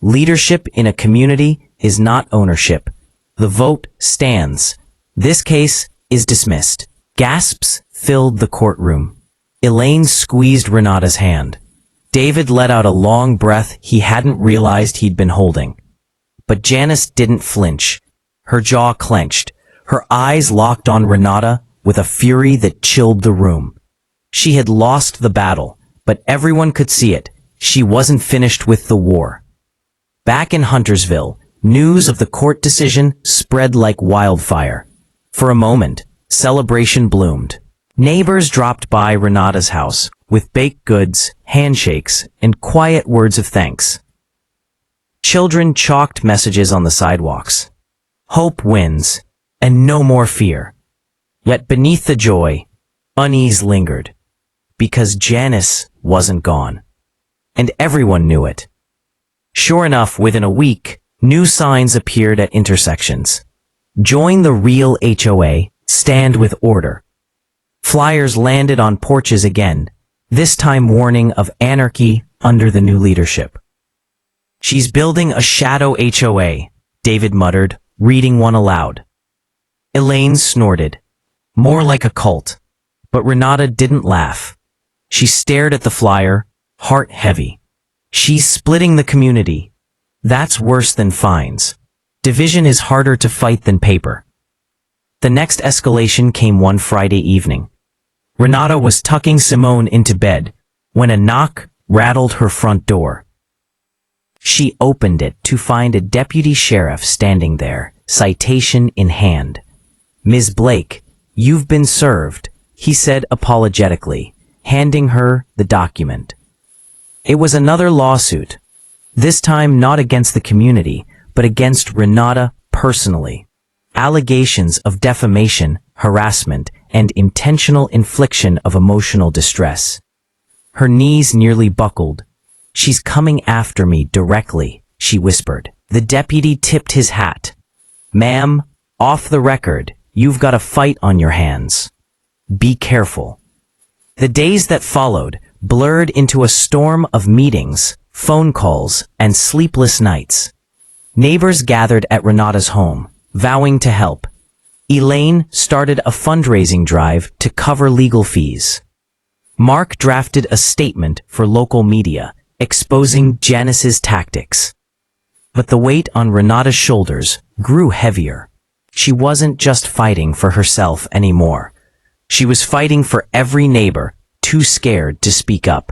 leadership in a community is not ownership. The vote stands. This case is dismissed. Gasps filled the courtroom. Elaine squeezed Renata's hand. David let out a long breath he hadn't realized he'd been holding. But Janice didn't flinch. Her jaw clenched. Her eyes locked on Renata with a fury that chilled the room. She had lost the battle, but everyone could see it. She wasn't finished with the war. Back in Huntersville, news of the court decision spread like wildfire. For a moment, celebration bloomed. Neighbors dropped by Renata's house with baked goods, handshakes, and quiet words of thanks. Children chalked messages on the sidewalks. Hope wins, and no more fear. Yet beneath the joy, unease lingered, because Janice wasn't gone. And everyone knew it. Sure enough, within a week, new signs appeared at intersections. Join the real HOA, stand with order. Flyers landed on porches again, this time warning of anarchy under the new leadership. She's building a shadow HOA, David muttered, reading one aloud. Elaine snorted. More like a cult. But Renata didn't laugh. She stared at the flyer, heart heavy. She's splitting the community. That's worse than fines. Division is harder to fight than paper. The next escalation came one Friday evening. Renata was tucking Simone into bed when a knock rattled her front door. She opened it to find a deputy sheriff standing there, citation in hand. "Ms. Blake, you've been served," he said apologetically, handing her the document. It was another lawsuit, this time not against the community, but against Renata personally. Allegations of defamation, harassment, and intentional infliction of emotional distress. Her knees nearly buckled. "She's coming after me directly," she whispered. The deputy tipped his hat. "Ma'am, off the record, you've got a fight on your hands. Be careful." The days that followed blurred into a storm of meetings, phone calls, and sleepless nights. Neighbors gathered at Renata's home, vowing to help. Elaine started a fundraising drive to cover legal fees. Mark drafted a statement for local media, exposing Janice's tactics. But the weight on Renata's shoulders grew heavier. She wasn't just fighting for herself anymore. She was fighting for every neighbor too scared to speak up.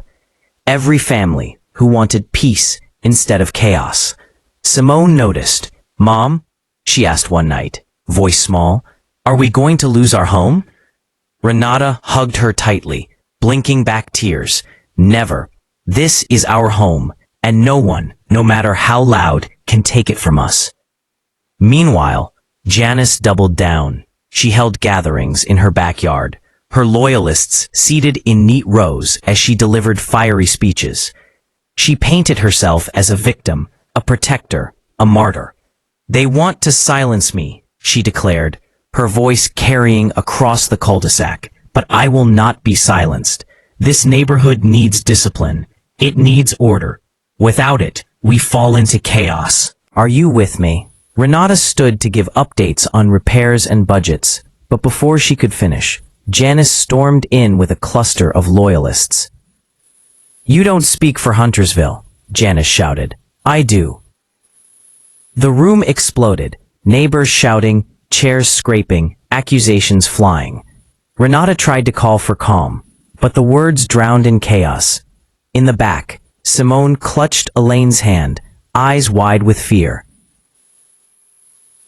Every family who wanted peace instead of chaos. Simone noticed. "Mom," she asked one night, voice small, "are we going to lose our home?" Renata hugged her tightly, blinking back tears. "Never. This is our home, and no one, no matter how loud, can take it from us." Meanwhile, Janice doubled down. She held gatherings in her backyard, her loyalists seated in neat rows as she delivered fiery speeches. She painted herself as a victim, a protector, a martyr. "They want to silence me," she declared, her voice carrying across the cul-de-sac. "But I will not be silenced. This neighborhood needs discipline. It needs order. Without it, we fall into chaos. Are you with me?" Renata stood to give updates on repairs and budgets, but before she could finish, Janice stormed in with a cluster of loyalists. "You don't speak for Huntersville," Janice shouted. "I do." The room exploded, neighbors shouting, chairs scraping, accusations flying. Renata tried to call for calm, but the words drowned in chaos. In the back, Simone clutched Elaine's hand, eyes wide with fear.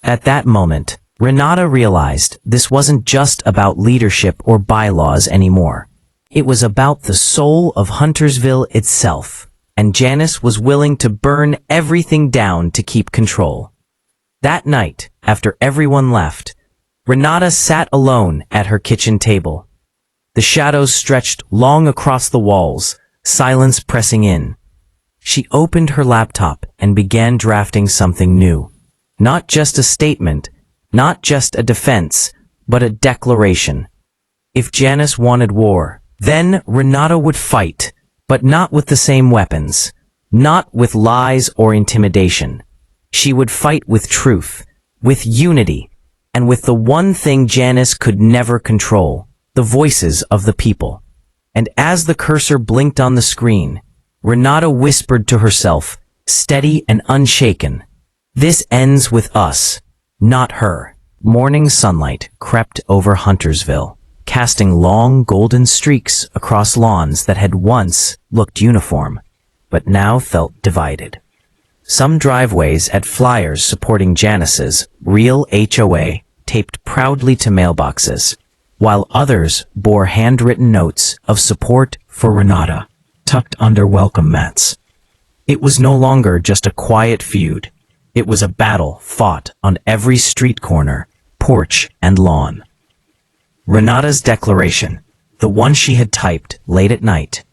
At that moment, Renata realized this wasn't just about leadership or bylaws anymore. It was about the soul of Huntersville itself, and Janice was willing to burn everything down to keep control. That night, after everyone left, Renata sat alone at her kitchen table. The shadows stretched long across the walls, silence pressing in. She opened her laptop and began drafting something new. Not just a statement, not just a defense, but a declaration. If Janice wanted war, then Renata would fight, but not with the same weapons, not with lies or intimidation. She would fight with truth, with unity, and with the one thing Janice could never control, the voices of the people. And as the cursor blinked on the screen, Renata whispered to herself, steady and unshaken, "This ends with us, not her." Morning sunlight crept over Huntersville, casting long golden streaks across lawns that had once looked uniform, but now felt divided. Some driveways had flyers supporting Janice's real HOA taped proudly to mailboxes, while others bore handwritten notes of support for Renata, tucked under welcome mats. It was no longer just a quiet feud. It was a battle fought on every street corner, porch, and lawn. Renata's declaration, the one she had typed late at night,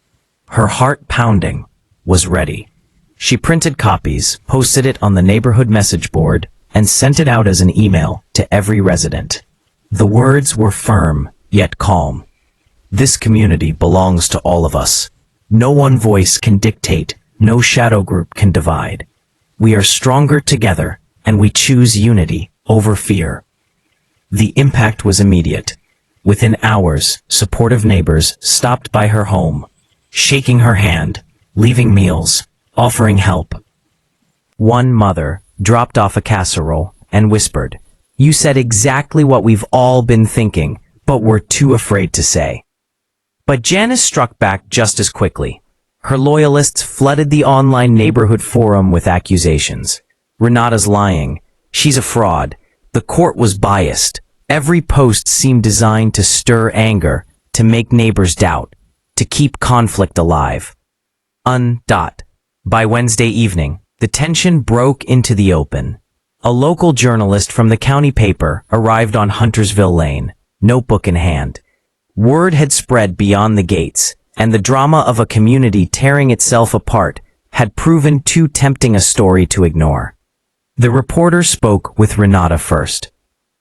her heart pounding, was ready. She printed copies, posted it on the neighborhood message board, and sent it out as an email to every resident. The words were firm, yet calm. "This community belongs to all of us. No one voice can dictate, no shadow group can divide. We are stronger together, and we choose unity over fear." The impact was immediate. Within hours, supportive neighbors stopped by her home, shaking her hand, leaving meals, offering help. One mother dropped off a casserole and whispered, "You said exactly what we've all been thinking, but we're too afraid to say." But Janice struck back just as quickly. Her loyalists flooded the online neighborhood forum with accusations. Renata's lying. She's a fraud. The court was biased. Every post seemed designed to stir anger, to make neighbors doubt, to keep conflict alive. By Wednesday evening, the tension broke into the open. A local journalist from the county paper arrived on Huntersville Lane, notebook in hand. Word had spread beyond the gates, and the drama of a community tearing itself apart had proven too tempting a story to ignore. The reporter spoke with Renata first.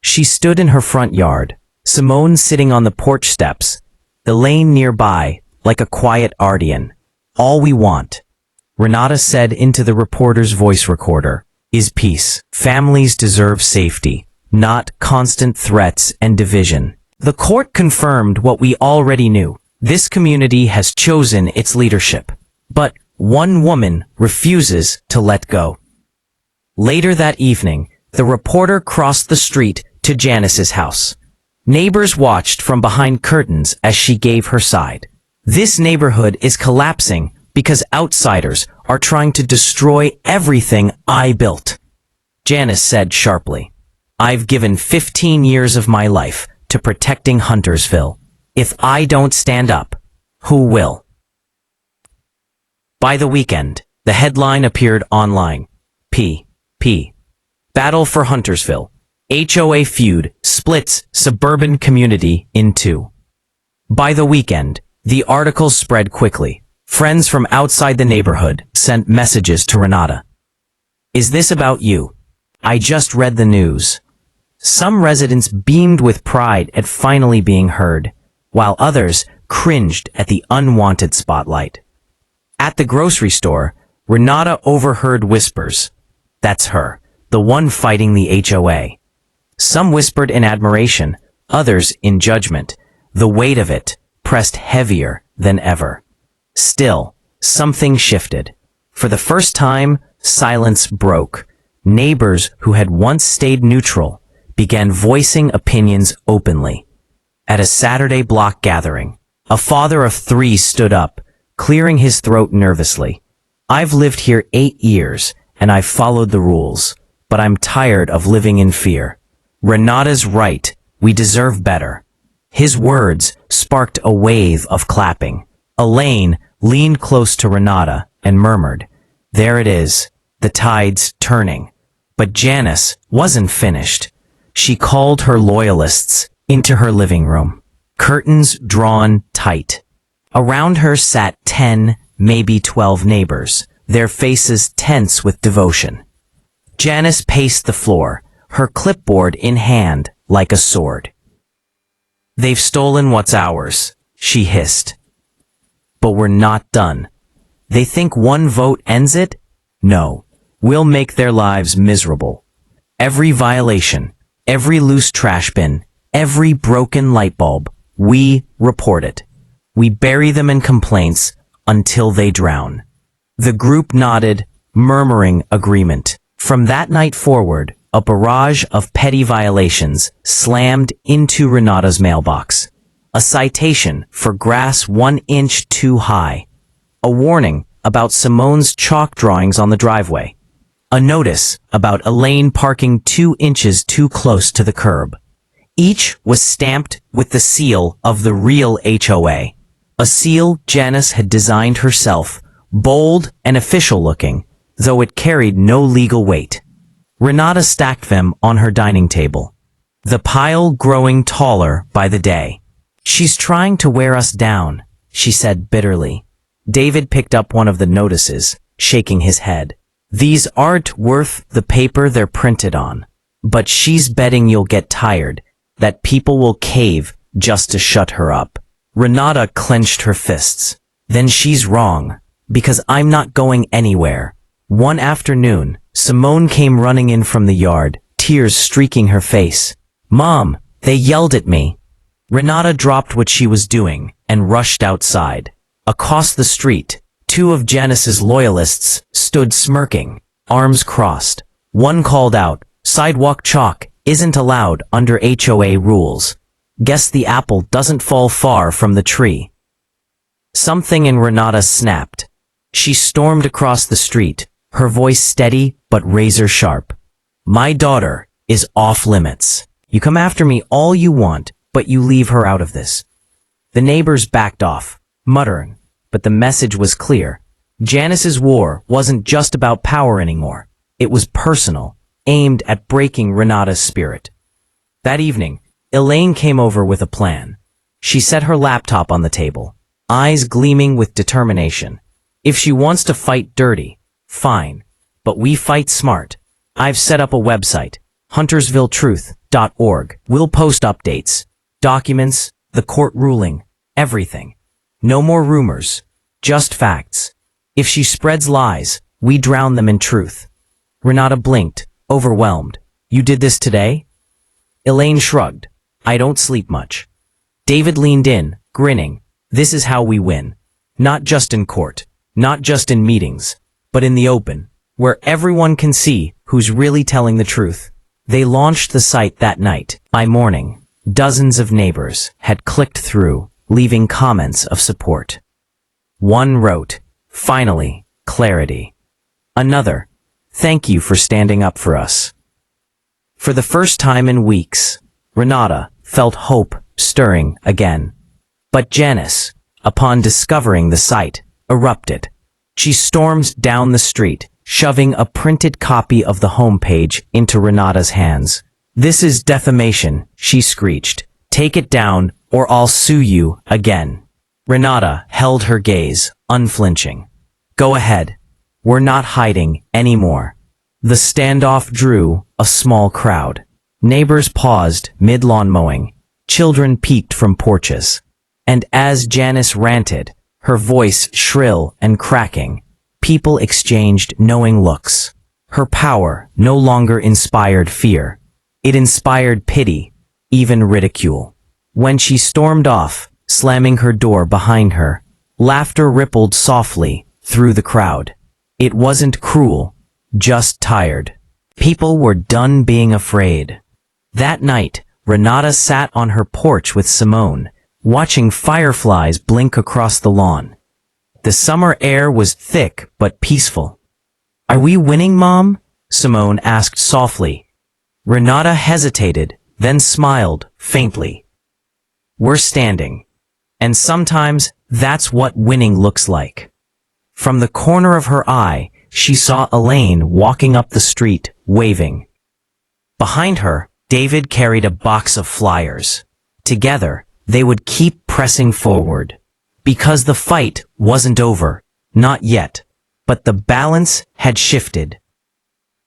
She stood in her front yard, Simone sitting on the porch steps, the lane nearby, like a quiet Ardian. All we want, Renata said into the reporter's voice recorder, is peace. Families deserve safety, not constant threats and division. The court confirmed what we already knew. This community has chosen its leadership. But one woman refuses to let go. Later that evening, the reporter crossed the street to Janice's house. Neighbors watched from behind curtains as she gave her side. This neighborhood is collapsing because outsiders are trying to destroy everything I built. Janice said sharply, I've given 15 years of my life to protecting Huntersville. If I don't stand up, who will? By the weekend, the headline appeared online. P. Battle for Huntersville. HOA feud splits suburban community in two. By the weekend, the articles spread quickly. Friends from outside the neighborhood sent messages to Renata. Is this about you? I just read the news. Some residents beamed with pride at finally being heard, while others cringed at the unwanted spotlight. At the grocery store, Renata overheard whispers. That's her, the one fighting the HOA. Some whispered in admiration, others in judgment. The weight of it pressed heavier than ever. Still, something shifted. For the first time, silence broke. Neighbors who had once stayed neutral began voicing opinions openly. At a Saturday block gathering, a father of 3 stood up, clearing his throat nervously. I've lived here 8 years, and I've followed the rules, but I'm tired of living in fear. Renata's right. We deserve better. His words sparked a wave of clapping. Elaine leaned close to Renata and murmured, There it is, the tide's turning. But Janice wasn't finished. She called her loyalists into her living room, curtains drawn tight. Around her sat 10, maybe 12 neighbors, their faces tense with devotion. Janice paced the floor, her clipboard in hand like a sword. They've stolen what's ours, she hissed. But we're not done. They think one vote ends it? No, we'll make their lives miserable. Every violation, every loose trash bin, every broken light bulb, we report it. We bury them in complaints until they drown. The group nodded, murmuring agreement. From that night forward, a barrage of petty violations slammed into Renata's mailbox. A citation for grass 1 inch too high. A warning about Simone's chalk drawings on the driveway. A notice about Elaine parking 2 inches too close to the curb. Each was stamped with the seal of the real HOA. A seal Janice had designed herself, bold and official looking, though it carried no legal weight. Renata stacked them on her dining table, the pile growing taller by the day. She's trying to wear us down, she said bitterly. David picked up one of the notices, shaking his head. These aren't worth the paper they're printed on. But she's betting you'll get tired, that people will cave just to shut her up. Renata clenched her fists. Then she's wrong, because I'm not going anywhere. One afternoon, Simone came running in from the yard, tears streaking her face. Mom, they yelled at me. Renata dropped what she was doing and rushed outside. Across the street, 2 of Janice's loyalists stood smirking, arms crossed. One called out, Sidewalk chalk isn't allowed under HOA rules. Guess the apple doesn't fall far from the tree. Something in Renata snapped. She stormed across the street, her voice steady but razor sharp. My daughter is off limits. You come after me all you want, but you leave her out of this. The neighbors backed off, muttering, but the message was clear. Janice's war wasn't just about power anymore. It was personal, aimed at breaking Renata's spirit. That evening, Elaine came over with a plan. She set her laptop on the table, eyes gleaming with determination. If she wants to fight dirty, fine, but we fight smart. I've set up a website, huntersvilletruth.org. We'll post updates, documents, the court ruling, everything. No more rumors, just facts. If she spreads lies, we drown them in truth. Renata blinked, overwhelmed. You did this today? Elaine shrugged. I don't sleep much. David leaned in, grinning. This is how we win. Not just in court, not just in meetings, but in the open, where everyone can see who's really telling the truth. They launched the site that night. By morning, dozens of neighbors had clicked through, leaving comments of support. One wrote, finally, clarity. Another, thank you for standing up for us. For the first time in weeks, Renata felt hope stirring again. But Janice, upon discovering the site, erupted. She stormed down the street, shoving a printed copy of the homepage into Renata's hands. This is defamation, she screeched. Take it down, or I'll sue you again. Renata held her gaze, unflinching. Go ahead. We're not hiding anymore. The standoff drew a small crowd. Neighbors paused mid-lawn mowing. Children peeked from porches. And as Janice ranted, her voice shrill and cracking, people exchanged knowing looks. Her power no longer inspired fear. It inspired pity, even ridicule. When she stormed off, slamming her door behind her, laughter rippled softly through the crowd. It wasn't cruel, just tired. People were done being afraid. That night, Renata sat on her porch with Simone, watching fireflies blink across the lawn. The summer air was thick but peaceful. Are we winning, Mom? Simone asked softly. Renata hesitated, then smiled faintly. We're standing. And sometimes that's what winning looks like. From the corner of her eye, she saw Elaine walking up the street, waving. Behind her, David carried a box of flyers. Together, they would keep pressing forward. Because the fight wasn't over, not yet, but the balance had shifted.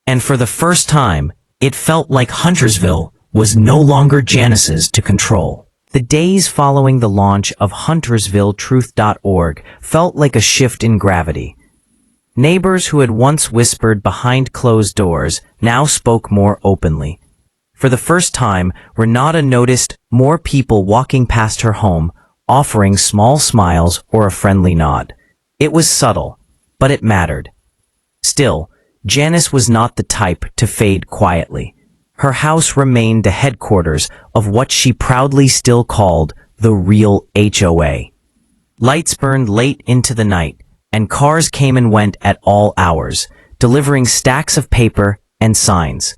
And for the first time, it felt like Huntersville was no longer Janice's to control. The days following the launch of HuntersvilleTruth.org felt like a shift in gravity. Neighbors who had once whispered behind closed doors now spoke more openly. For the first time, Renata noticed more people walking past her home, offering small smiles or a friendly nod. It was subtle, but it mattered. Still, Janice was not the type to fade quietly. Her house remained the headquarters of what she proudly still called the real HOA. Lights burned late into the night, and cars came and went at all hours, delivering stacks of paper and signs.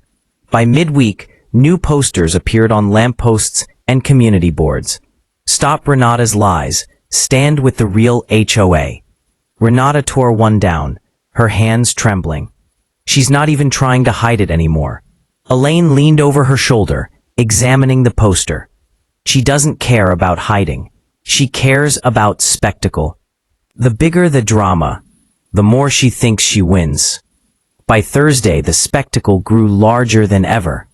By midweek, new posters appeared on lampposts and community boards. Stop Renata's lies. Stand with the real HOA. Renata tore one down, her hands trembling. She's not even trying to hide it anymore. Elaine leaned over her shoulder, examining the poster. She doesn't care about hiding. She cares about spectacle. The bigger the drama, the more she thinks she wins. By Thursday, the spectacle grew larger than ever.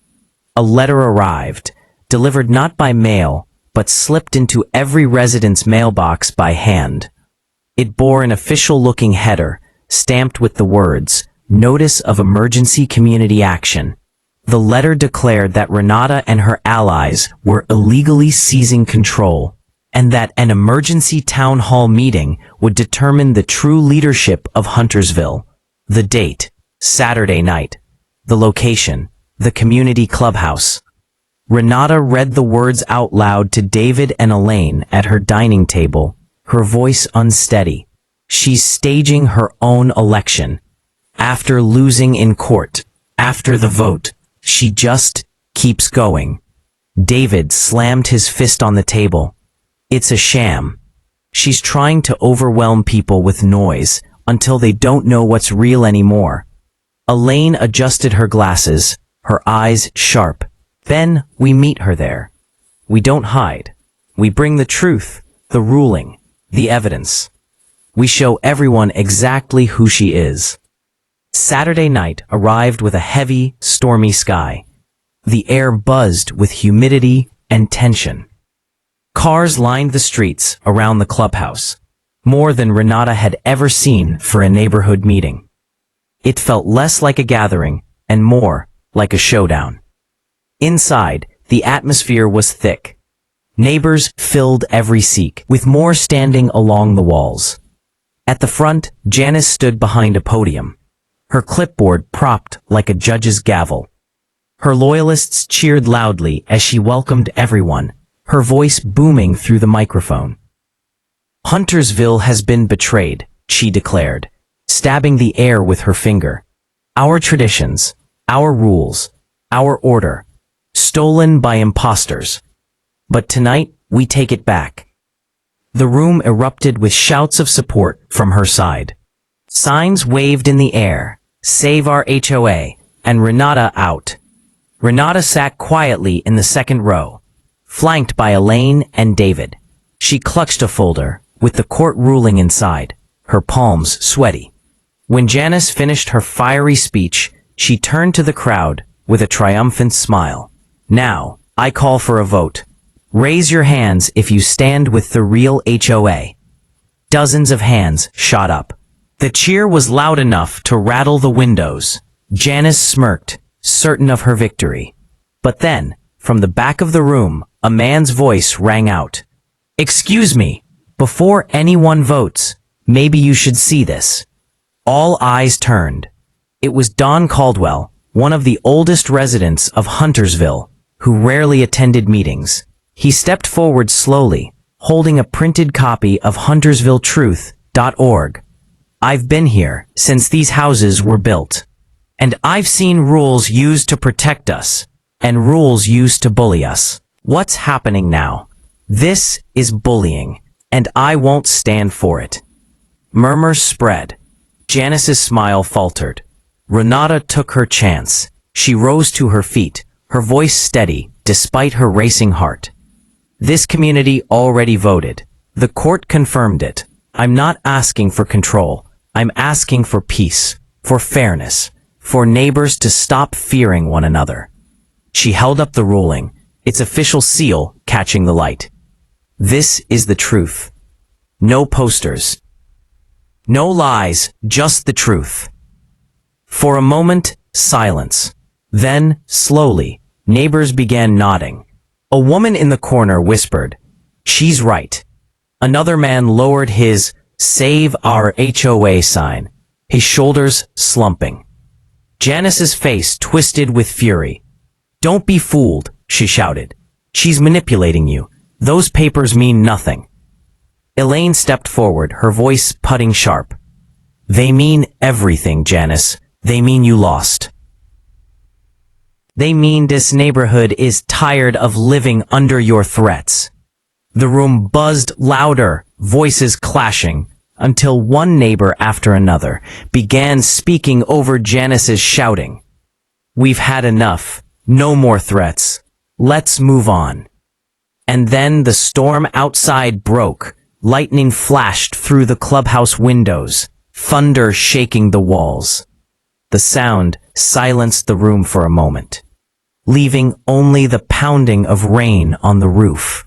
A letter arrived, delivered not by mail, but slipped into every resident's mailbox by hand. It bore an official-looking header, stamped with the words, Notice of Emergency Community Action. The letter declared that Renata and her allies were illegally seizing control, and that an emergency town hall meeting would determine the true leadership of Huntersville. The date, Saturday night. The location, the community clubhouse. Renata read the words out loud to David and Elaine at her dining table, her voice unsteady. She's staging her own election. After losing in court, after the vote, she just keeps going. David slammed his fist on the table. It's a sham. She's trying to overwhelm people with noise until they don't know what's real anymore. Elaine adjusted her glasses, her eyes sharp. Then we meet her there. We don't hide. We bring the truth, the ruling, the evidence. We show everyone exactly who she is. Saturday night arrived with a heavy, stormy sky. The air buzzed with humidity and tension. Cars lined the streets around the clubhouse, more than Renata had ever seen for a neighborhood meeting. It felt less like a gathering and more like a showdown. Inside, the atmosphere was thick. Neighbors filled every seat, with more standing along the walls. At the front, Janice stood behind a podium, her clipboard propped like a judge's gavel. Her loyalists cheered loudly as she welcomed everyone, her voice booming through the microphone. Huntersville has been betrayed, she declared, stabbing the air with her finger. Our traditions, our rules, our order, stolen by imposters. But tonight, we take it back. The room erupted with shouts of support from her side. Signs waved in the air, "Save our HOA," and "Renata out." Renata sat quietly in the second row, flanked by Elaine and David. She clutched a folder, with the court ruling inside, her palms sweaty. When Janice finished her fiery speech, she turned to the crowd with a triumphant smile. "Now, I call for a vote. Raise your hands if you stand with the real HOA." Dozens of hands shot up. The cheer was loud enough to rattle the windows. Janice smirked, certain of her victory. But then, from the back of the room, a man's voice rang out. "Excuse me, before anyone votes, maybe you should see this." All eyes turned. It was Don Caldwell, one of the oldest residents of Huntersville, who rarely attended meetings. He stepped forward slowly, holding a printed copy of HuntersvilleTruth.org. "I've been here since these houses were built. And I've seen rules used to protect us, and rules used to bully us. What's happening now? This is bullying, and I won't stand for it." Murmurs spread. Janice's smile faltered. Renata took her chance. She rose to her feet, her voice steady despite her racing heart. "This community already voted. The court confirmed it. I'm not asking for control. I'm asking for peace, for fairness, for neighbors to stop fearing one another." She held up the ruling, its official seal catching the light. "This is the truth. No posters. No lies, just the truth." For a moment, silence. Then, slowly, neighbors began nodding. A woman in the corner whispered, "She's right." Another man lowered his "Save our HOA" sign, his shoulders slumping. Janice's face twisted with fury. "Don't be fooled," she shouted. "She's manipulating you. Those papers mean nothing." Elaine stepped forward, her voice putting sharp. "They mean everything, Janice. They mean you lost. They mean this neighborhood is tired of living under your threats." The room buzzed louder, voices clashing, until one neighbor after another began speaking over Janice's shouting. "We've had enough. No more threats. Let's move on." And then the storm outside broke. Lightning flashed through the clubhouse windows, thunder shaking the walls. The sound silenced the room for a moment, leaving only the pounding of rain on the roof.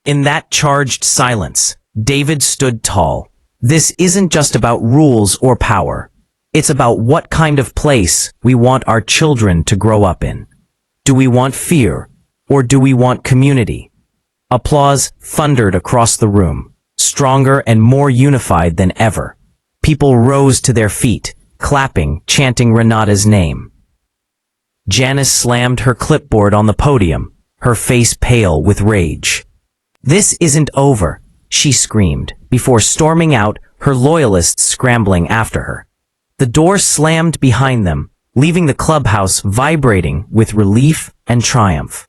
In that charged silence, David stood tall. This isn't just about rules or power. It's about what kind of place we want our children to grow up in. Do we want fear, or do we want community? Applause thundered across the room, stronger and more unified than ever. People rose to their feet, clapping, chanting Renata's name. Janice slammed her clipboard on the podium, her face pale with rage. "This isn't over," she screamed, before storming out, her loyalists scrambling after her. The door slammed behind them, leaving the clubhouse vibrating with relief and triumph.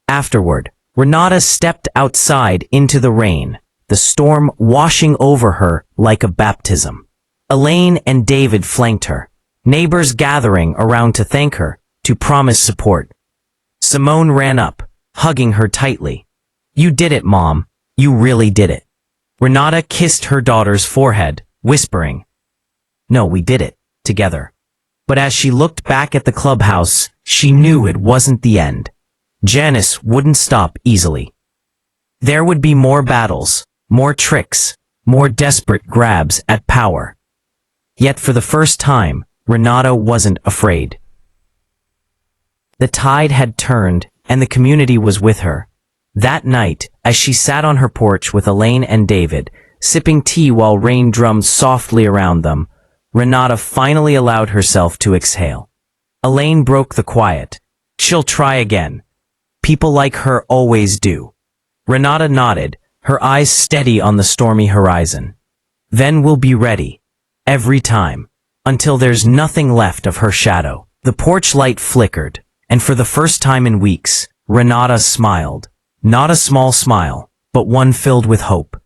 Afterward, Renata stepped outside into the rain, the storm washing over her like a baptism. Elaine and David flanked her, neighbors gathering around to thank her, to promise support. Simone ran up, hugging her tightly. "You did it, Mom. You really did it." Renata kissed her daughter's forehead, whispering, "No, we did it, together." But as she looked back at the clubhouse, she knew it wasn't the end. Janice wouldn't stop easily. There would be more battles, more tricks, more desperate grabs at power. Yet for the first time, Renata wasn't afraid. The tide had turned, and the community was with her. That night, as she sat on her porch with Elaine and David, sipping tea while rain drummed softly around them, Renata finally allowed herself to exhale. Elaine broke the quiet. "She'll try again. People like her always do." Renata nodded, her eyes steady on the stormy horizon. "Then we'll be ready. Every time. Until there's nothing left of her shadow." The porch light flickered, and for the first time in weeks, Renata smiled. Not a small smile, but one filled with hope.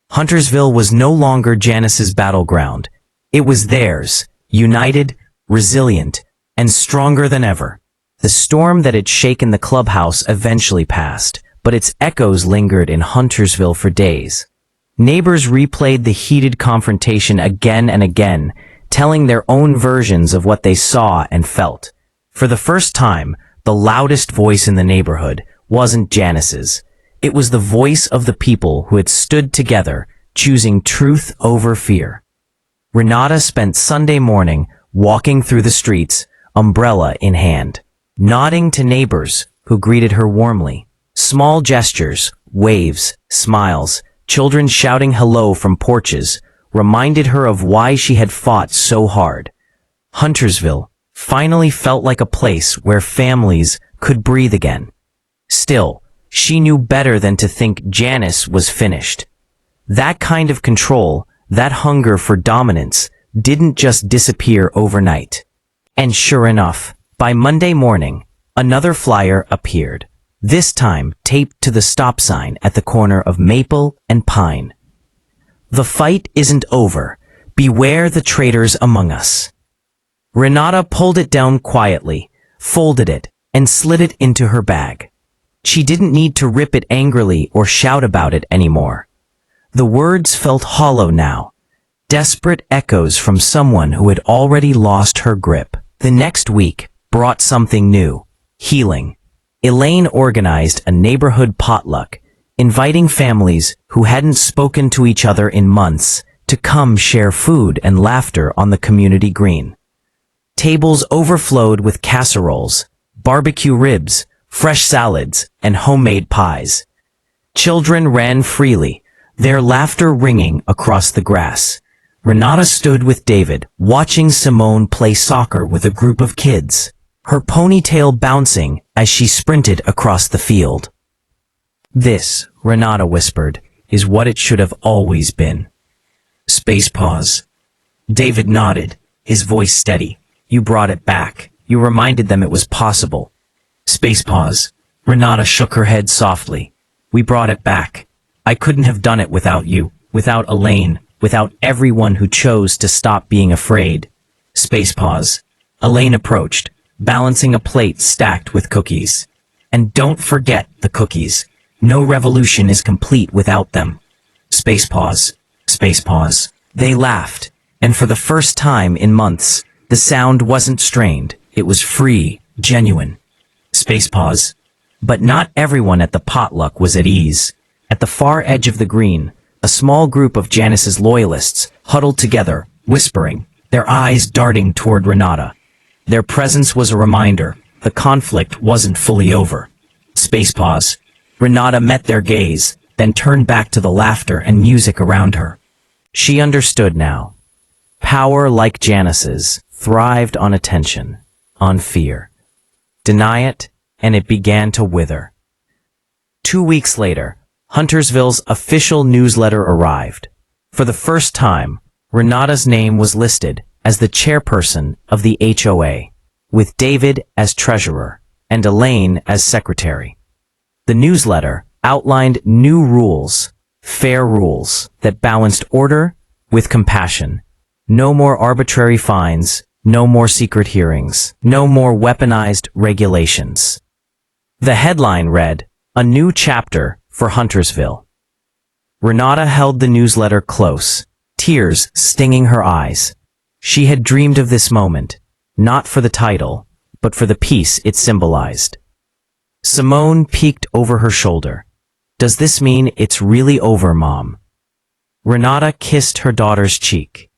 Huntersville was no longer Janice's battleground. It was theirs, united, resilient, and stronger than ever. The storm that had shaken the clubhouse eventually passed, but its echoes lingered in Huntersville for days. Neighbors replayed the heated confrontation again and again, telling their own versions of what they saw and felt. For the first time, the loudest voice in the neighborhood wasn't Janice's. It was the voice of the people who had stood together, choosing truth over fear. Renata spent Sunday morning walking through the streets, umbrella in hand, nodding to neighbors who greeted her warmly. Small gestures, waves, smiles, children shouting hello from porches, reminded her of why she had fought so hard. Huntersville finally felt like a place where families could breathe again. Still, she knew better than to think Janice was finished. That kind of control, that hunger for dominance, didn't just disappear overnight. And sure enough, by Monday morning, another flyer appeared, this time taped to the stop sign at the corner of Maple and Pine. "The fight isn't over. Beware the traitors among us." Renata pulled it down quietly, folded it, and slid it into her bag. She didn't need to rip it angrily or shout about it anymore. The words felt hollow now, desperate echoes from someone who had already lost her grip. The next week brought something new, healing. Elaine organized a neighborhood potluck, inviting families who hadn't spoken to each other in months to come share food and laughter on the community green. Tables overflowed with casseroles, barbecue ribs, fresh salads, and homemade pies. Children ran freely, their laughter ringing across the grass. Renata stood with David, watching Simone play soccer with a group of kids, her ponytail bouncing as she sprinted across the field. "This," Renata whispered, "is what it should have always been." Space pause. David nodded, his voice steady. "You brought it back. You reminded them it was possible." Space pause. Renata shook her head softly. "We brought it back. I couldn't have done it without you, without Elaine, without everyone who chose to stop being afraid." Space pause. Elaine approached, balancing a plate stacked with cookies. "And don't forget the cookies. No revolution is complete without them." Space pause. Space pause. They laughed, and for the first time in months, the sound wasn't strained. It was free, genuine. Space pause. But not everyone at the potluck was at ease. At the far edge of the green, a small group of Janice's loyalists huddled together, whispering, their eyes darting toward Renata. Their presence was a reminder the conflict wasn't fully over. Space pause. Renata met their gaze, then turned back to the laughter and music around her. She understood now. Power like Janice's thrived on attention, on fear. Deny it, and it began to wither. 2 weeks later, Huntersville's official newsletter arrived. For the first time, Renata's name was listed as the chairperson of the HOA, with David as treasurer and Elaine as secretary. The newsletter outlined new rules, fair rules that balanced order with compassion. No more arbitrary fines, no more secret hearings, no more weaponized regulations. The headline read, "A New Chapter for Huntersville." Renata held the newsletter close, tears stinging her eyes. She had dreamed of this moment, not for the title, but for the peace it symbolized. Simone peeked over her shoulder. "Does this mean it's really over, Mom?" Renata kissed her daughter's cheek.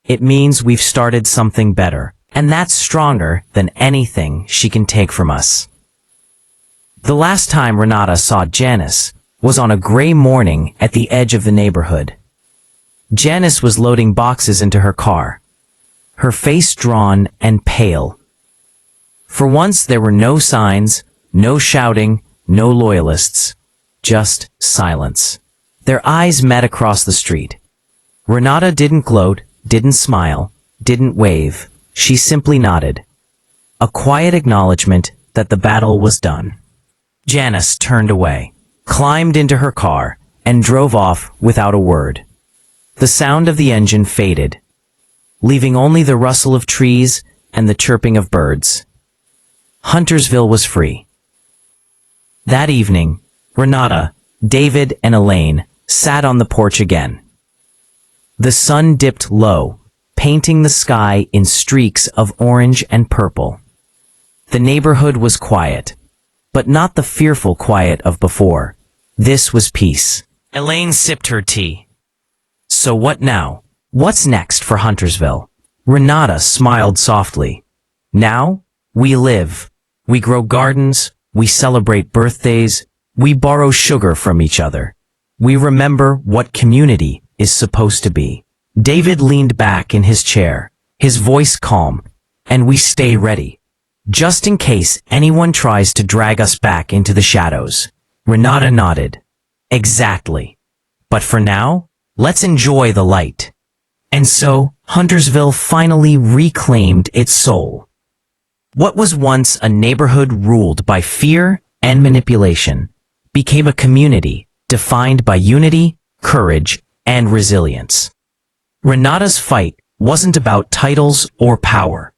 "It means we've started something better, and that's stronger than anything she can take from us." The last time Renata saw Janice was on a gray morning at the edge of the neighborhood. Janice was loading boxes into her car, her face drawn and pale. For once there were no signs, no shouting, no loyalists, just silence. Their eyes met across the street. Renata didn't gloat, didn't smile, didn't wave. She simply nodded. A quiet acknowledgement that the battle was done. Janice turned away, climbed into her car, and drove off without a word. The sound of the engine faded, leaving only the rustle of trees and the chirping of birds. Huntersville was free. That evening, Renata, David, and Elaine sat on the porch again. The sun dipped low, painting the sky in streaks of orange and purple. The neighborhood was quiet, but not the fearful quiet of before. This was peace. Elaine sipped her tea. "So what now? What's next for Huntersville?" Renata smiled softly. "Now, we live. We grow gardens. We celebrate birthdays. We borrow sugar from each other. We remember what community is supposed to be." David leaned back in his chair, his voice calm, "And we stay ready, just in case anyone tries to drag us back into the shadows." Renata nodded. "Exactly. But for now, let's enjoy the light." And so, Huntersville finally reclaimed its soul. What was once a neighborhood ruled by fear and manipulation became a community defined by unity, courage, and resilience. Renata's fight wasn't about titles or power.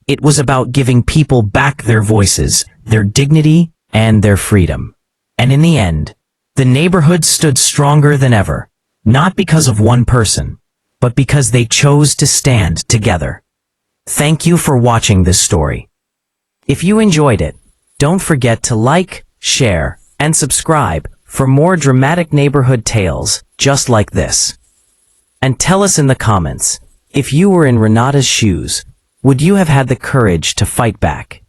It was about giving people back their voices, their dignity, and their freedom. And in the end, the neighborhood stood stronger than ever, not because of one person, but because they chose to stand together. Thank you for watching this story. If you enjoyed it, don't forget to like, share, and subscribe for more dramatic neighborhood tales just like this. And tell us in the comments, if you were in Renata's shoes, would you have had the courage to fight back?